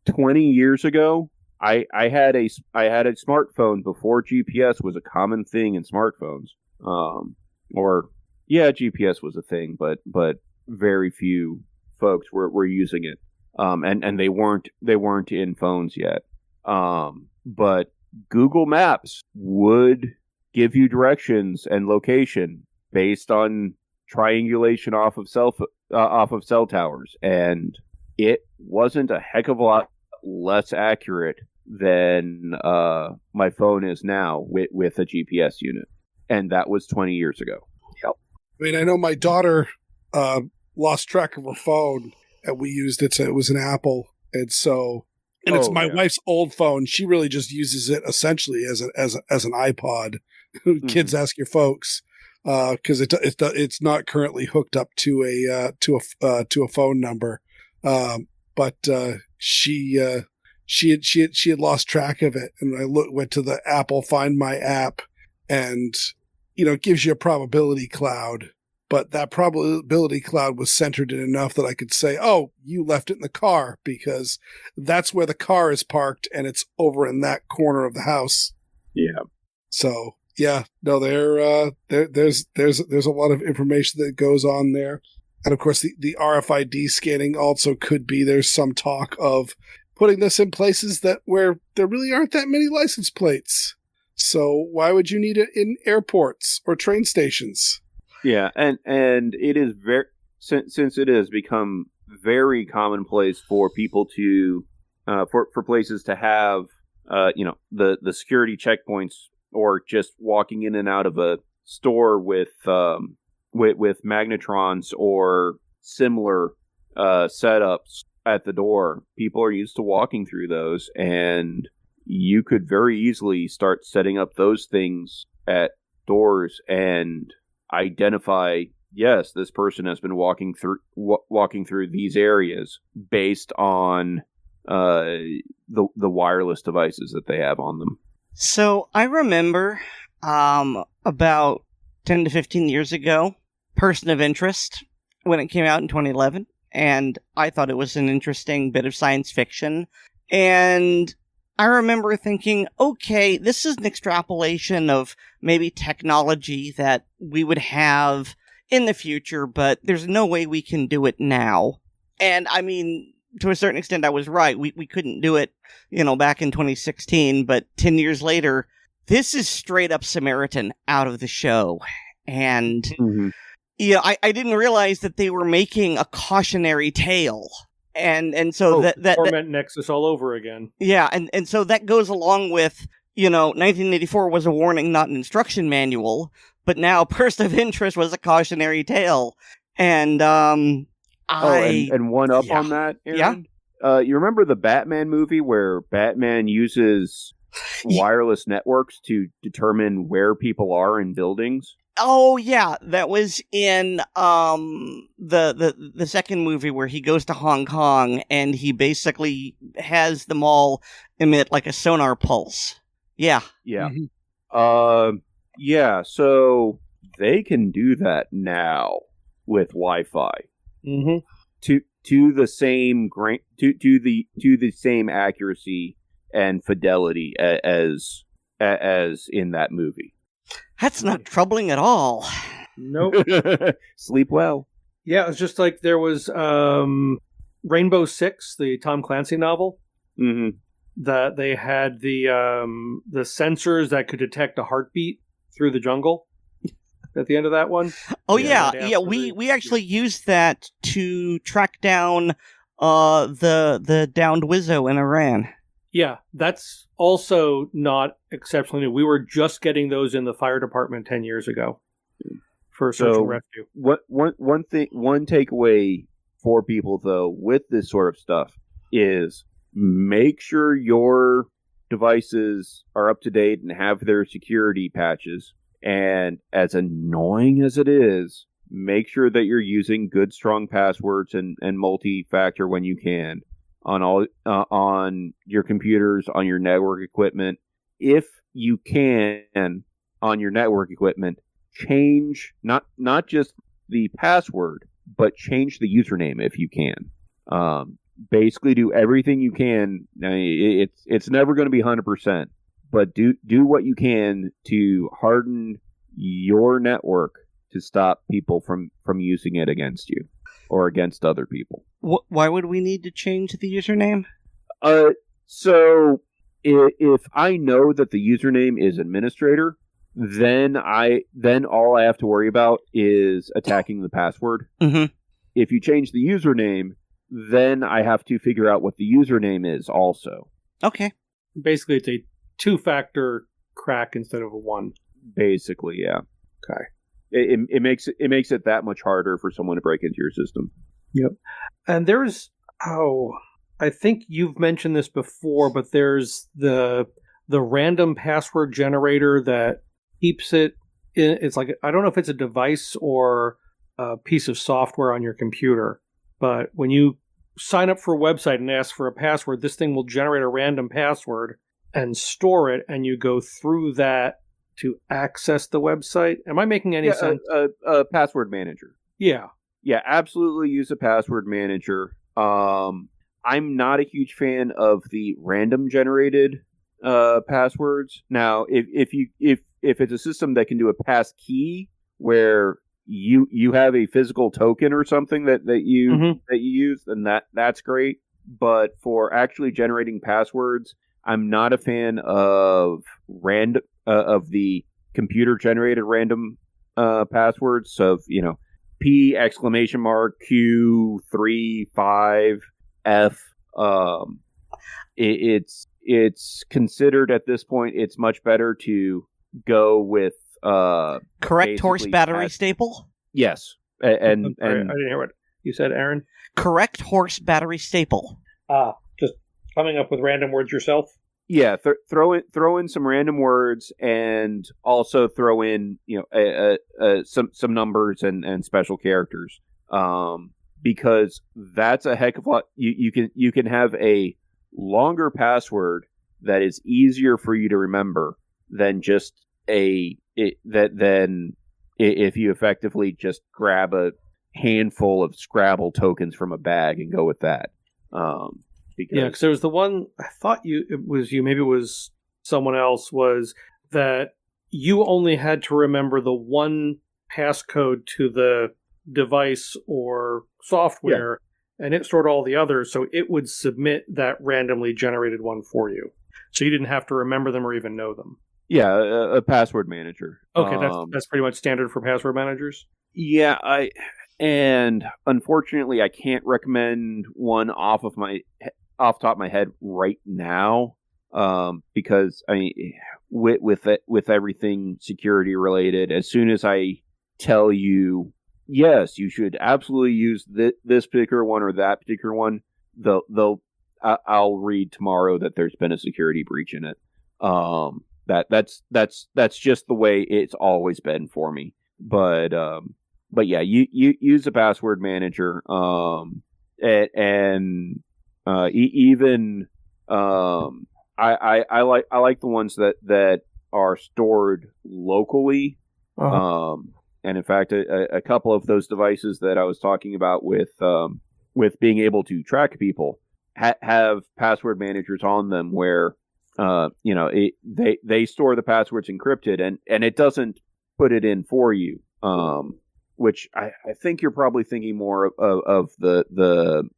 20 years ago, I had a smartphone before GPS was a common thing in smartphones. GPS was a thing, but very few folks were using it. And they weren't in phones yet. But Google Maps would give you directions and location based on triangulation off of cell towers, and it wasn't a heck of a lot less accurate than my phone is now with a GPS unit, and that was 20 years ago. Yep. I mean, I know my daughter lost track of her phone, and we used it. It was an Apple, and it's my wife's old phone. She really just uses it essentially as an iPod. Kids, ask your folks, because it's not currently hooked up to a phone number. But she had lost track of it, and I went to the Apple Find My app, and it gives you a probability cloud. But that probability cloud was centered in enough that I could say, "Oh, you left it in the car," because that's where the car is parked, and it's over in that corner of the house. Yeah. So yeah, no, there's a lot of information that goes on there, and of course the RFID scanning also could be. There's some talk of putting this in places where there really aren't that many license plates. So why would you need it in airports or train stations? Yeah, and it is since it has become very commonplace for people to for places to have the security checkpoints, or just walking in and out of a store with magnetrons or similar setups at the door. People are used to walking through those, and you could very easily start setting up those things at doors and identify, yes, this person has been walking through these areas based on the wireless devices that they have on them. So I remember about 10 to 15 years ago, Person of Interest, when it came out in 2011, and I thought it was an interesting bit of science fiction. And I remember thinking, okay, this is an extrapolation of maybe technology that we would have in the future, but there's no way we can do it now. And I mean, to a certain extent, I was right. We couldn't do it, back in 2016, but 10 years later, this is straight up Samaritan out of the show. And, I didn't realize that they were making a cautionary tale. And so that Torment Nexus all over again. Yeah, and so that goes along with, 1984 was a warning, not an instruction manual, but now Person of Interest was a cautionary tale. And and one up on that, Erin? Yeah. You remember the Batman movie where Batman uses wireless networks to determine where people are in buildings? Oh yeah, that was in the second movie where he goes to Hong Kong and he basically has them all emit like a sonar pulse. Yeah. Yeah. Yeah, so they can do that now with Wi-Fi. Mm-hmm. To the same to the same accuracy and fidelity as in that movie. That's not troubling at all. Nope. Sleep well. Yeah, it's just like there was Rainbow Six, the Tom Clancy novel. Mm-hmm. That they had the sensors that could detect a heartbeat through the jungle at the end of that one. Oh yeah. We actually used that to track down the downed Wizzo in Iran. Yeah, that's also not exceptionally new. We were just getting those in the fire department 10 years ago for search and rescue. One takeaway for people, though, with this sort of stuff is make sure your devices are up to date and have their security patches. And as annoying as it is, make sure that you're using good, strong passwords and multi-factor when you can on all on your computers, on your network equipment. If you can, on your network equipment, change not just the password, but change the username if you can. Basically, do everything you can. It's never going to be 100%, but do what you can to harden your network to stop people from using it against you or against other people. Why would we need to change the username? So if I know that the username is administrator, then all I have to worry about is attacking the password. Mm-hmm. If you change the username, then I have to figure out what the username is also. Okay. Basically, it's a 2-factor crack instead of a 1. Basically, yeah. Okay. It makes it that much harder for someone to break into your system. Yep. And there's I think you've mentioned this before, but there's the random password generator that keeps it in. It's like, I don't know if it's a device or a piece of software on your computer, but when you sign up for a website and ask for a password, this thing will generate a random password and store it, and you go through that to access the website. Am I making any sense? A password manager. Yeah. Yeah, absolutely use a password manager. I'm not a huge fan of the random generated passwords. Now, if it's a system that can do a pass key where you have a physical token or something that you use, then that's great. But for actually generating passwords, I'm not a fan of of the computer generated random passwords of P ! Q 3 5 F. It's considered at this point it's much better to go with correct horse battery staple. Yes, and I didn't hear what you said, Erin. Correct horse battery staple. Just coming up with random words yourself. Yeah, throw in some random words, and also throw in some numbers and special characters. Because that's a heck of a lot. You can have a longer password that is easier for you to remember than just if you effectively just grab a handful of Scrabble tokens from a bag and go with that. Because there was the one, I thought it was you, maybe it was someone else, was that you only had to remember the one passcode to the device or software, and it stored all the others, so it would submit that randomly generated one for you. So you didn't have to remember them or even know them. Yeah, a password manager. Okay, that's pretty much standard for password managers? Yeah, and unfortunately I can't recommend one off the top of my head right now, because with everything security related, as soon as I tell you yes, you should absolutely use this particular one or that particular one, I'll read tomorrow that there's been a security breach in it. That's just the way it's always been for me. But yeah, you use a password manager, even I like the ones that are stored locally. And in fact, a couple of those devices that I was talking about with being able to track people have password managers on them where they store the passwords encrypted and it doesn't put it in for you. Which I think you're probably thinking more of the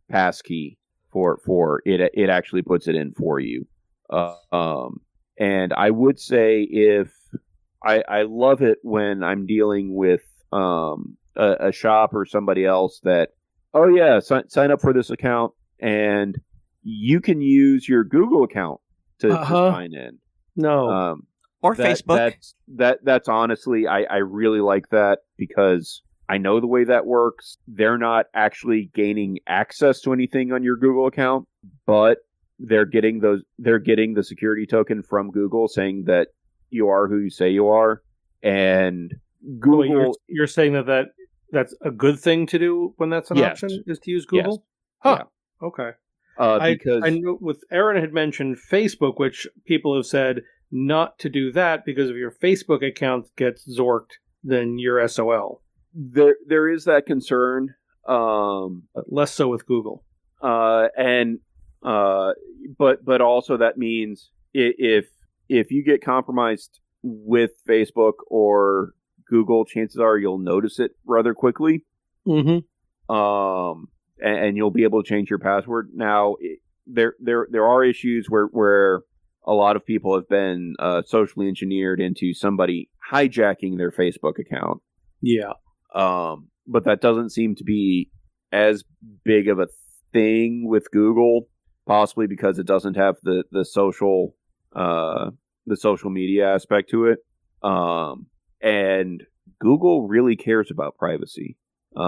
passkey for it. It actually puts it in for you. And I would say I love it when I'm dealing with a shop or somebody else that, sign up for this account and you can use your Google account to sign in. No. Or Facebook. That's honestly, I really like that because I know the way that works. They're not actually gaining access to anything on your Google account, but they're getting the security token from Google saying that you are who you say you are. And Google, you're saying that's a good thing to do when that's an option, is to use Google? Yes. Huh. Yeah. Okay. Because I know with Erin had mentioned Facebook, which people have said not to do that because if your Facebook account gets zorked, then you're SOL. There is that concern, but less so with Google. But also that means if you get compromised with Facebook or Google, chances are you'll notice it rather quickly. Mm-hmm. And you'll be able to change your password. Now, there are issues where a lot of people have been socially engineered into somebody hijacking their Facebook account. Yeah. But that doesn't seem to be as big of a thing with Google, possibly because it doesn't have the social media aspect to it. And Google really cares about privacy. They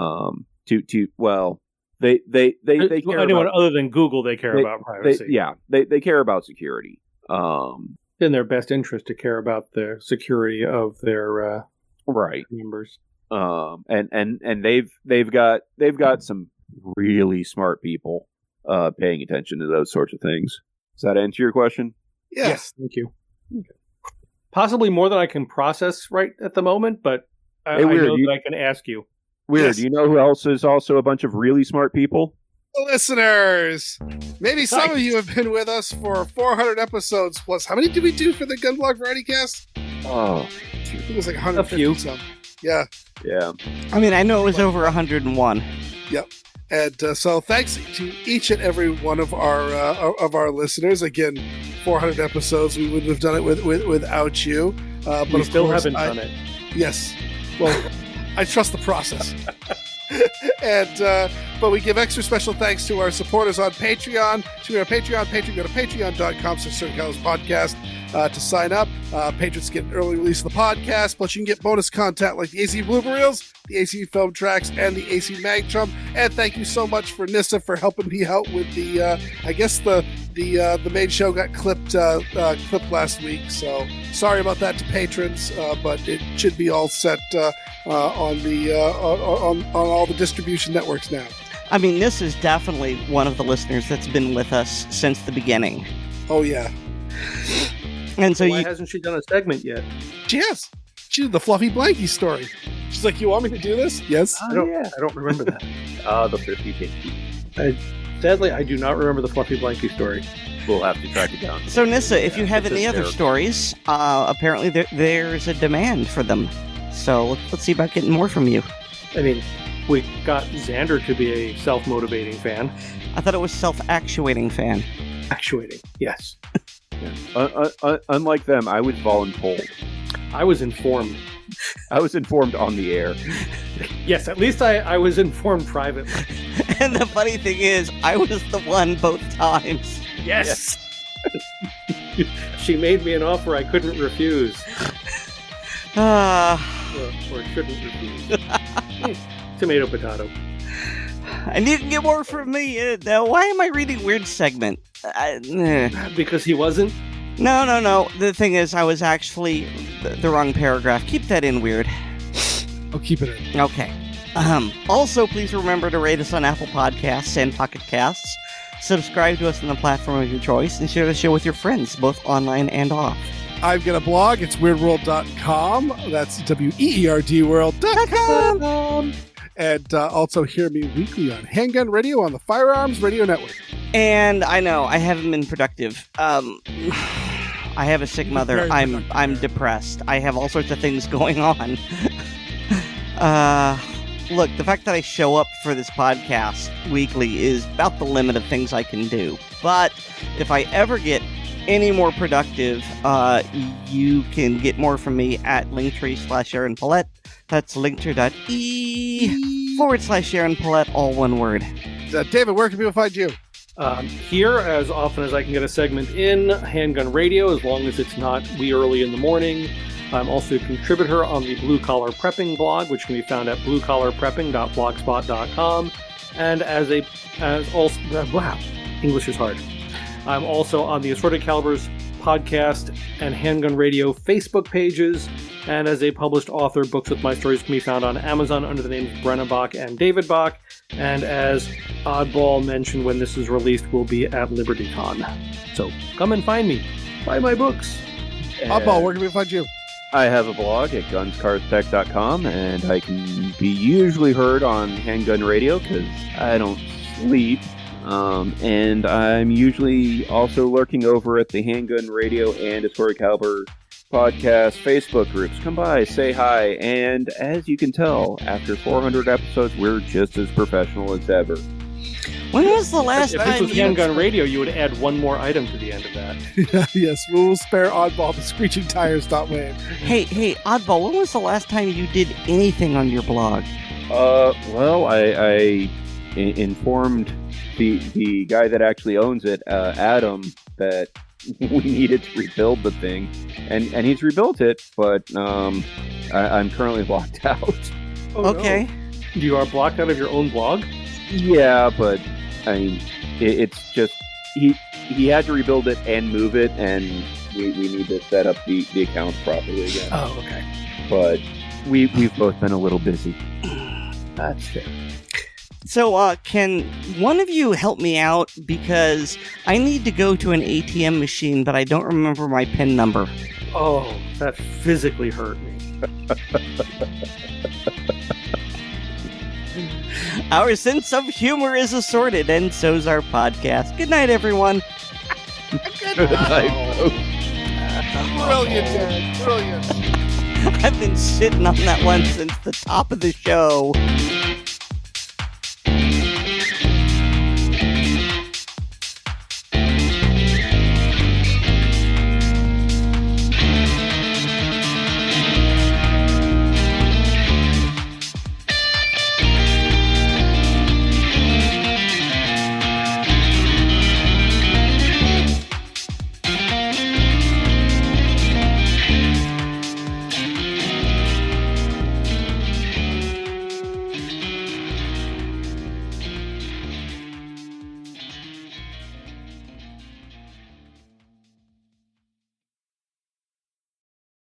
care anyone other than Google, they care about privacy. They care about security. In their best interest to care about the security of their members. And they've got some really smart people paying attention to those sorts of things. Does that answer your question? Yes, thank you. Okay. Possibly more than I can process right at the moment, but I know that I can ask you. Weird. Yes. Do you know who else is also a bunch of really smart people? Listeners, maybe some of you have been with us for 400 episodes plus. How many did we do for the Gun Blog Variety Cast? Oh, I think it was like 150 some. Yeah. I mean, I know it was over 101. Yep. And so thanks to each and every one of our listeners. Again, 400 episodes. We wouldn't have done it without you. But we of still course, haven't done it. Yes. Well, I trust the process. And but we give extra special thanks to our supporters on Patreon. So we are Patreon. Go to patreon.com/CertainColorsPodcast to sign up. Patrons get an early release of the podcast. Plus, you can get bonus content like the ACP blooper reels, the ACP film tracks, and the ACP mag drum. And thank you so much for Nissa for helping me out with the. I guess the main show got clipped last week. So sorry about that to patrons, but it should be all set on all the distribution networks now. I mean, this is definitely one of the listeners that's been with us since the beginning. Oh yeah. And so why hasn't she done a segment yet? She has. She did the Fluffy Blankie story. She's like, "You want me to do this?" Yes. I don't remember that. The 50-50. Sadly, I do not remember the Fluffy Blankie story. We'll have to track it down. So, Nissa, if you have any other stories, apparently there's a demand for them. So let's see about getting more from you. I mean, we got Xander to be a self-motivating fan. I thought it was self-actuating fan. Actuating, yes. Unlike them, I was voluntold. I was informed. I was informed on the air. Yes, at least I was informed privately. And the funny thing is, I was the one both times. Yes! She made me an offer I couldn't refuse. Or shouldn't refuse. Tomato, potato. And you can get more from me. Why am I reading Weer'd segment? Because he wasn't? No. The thing is, I was actually the wrong paragraph. Keep that in, Weer'd. I'll keep it in. Okay. Also, please remember to rate us on Apple Podcasts and Pocket Casts. Subscribe to us on the platform of your choice, and share the show with your friends, both online and off. I've got a blog. It's weirdworld.com. That's WEERDworld.com. And also hear me weekly on Handgun Radio on the Firearms Radio Network. And I know I haven't been productive. I have a sick mother. I'm depressed. I have all sorts of things going on. Look, the fact that I show up for this podcast weekly is about the limit of things I can do. But if I ever get any more productive, you can get more from me at linktree/Erin Paulette. That's linktree.ee/Erin Paulette, all one word. David, where can people find you? Here, as often as I can get a segment in, Handgun Radio, as long as it's not wee early in the morning. I'm also a contributor on the Blue Collar Prepping blog, which can be found at bluecollarprepping.blogspot.com. And wow, English is hard. I'm also on the Assorted Calibers podcast and Handgun Radio Facebook pages. And as a published author, books with my stories can be found on Amazon under the names Brenna Bach and David Bach. And as Oddball mentioned when this is released, will be at LibertyCon. So come and find me. Buy my books. Oddball, where can we find you? I have a blog at gunscarstech.com, and I can be usually heard on Handgun Radio because I don't sleep. And I'm usually also lurking over at the Handgun Radio and Assorted Caliber podcast Facebook groups. Come by, say hi, and as you can tell, after 400 episodes, we're just as professional as ever. When was the last If time this was Handgun Radio, you would add one more item to the end of that. Yes, we'll spare Oddball the screeching tires wave. Hey, Oddball, when was the last time you did anything on your blog? Well, I informed the guy that actually owns it, Adam, that we needed to rebuild the thing, and he's rebuilt it, but I'm currently locked out. Oh, okay. No. You are blocked out of your own blog? Yeah, but I mean, it's just he had to rebuild it and move it, and we need to set up the accounts properly again. Oh, okay. But we've both been a little busy. That's fair. So, can one of you help me out? Because I need to go to an ATM machine, but I don't remember my PIN number. Oh, that physically hurt me. Our sense of humor is assorted, and so's our podcast. Good night, everyone. Good Good night, folks. Brilliant, Ed. Brilliant. I've been sitting on that one since the top of the show.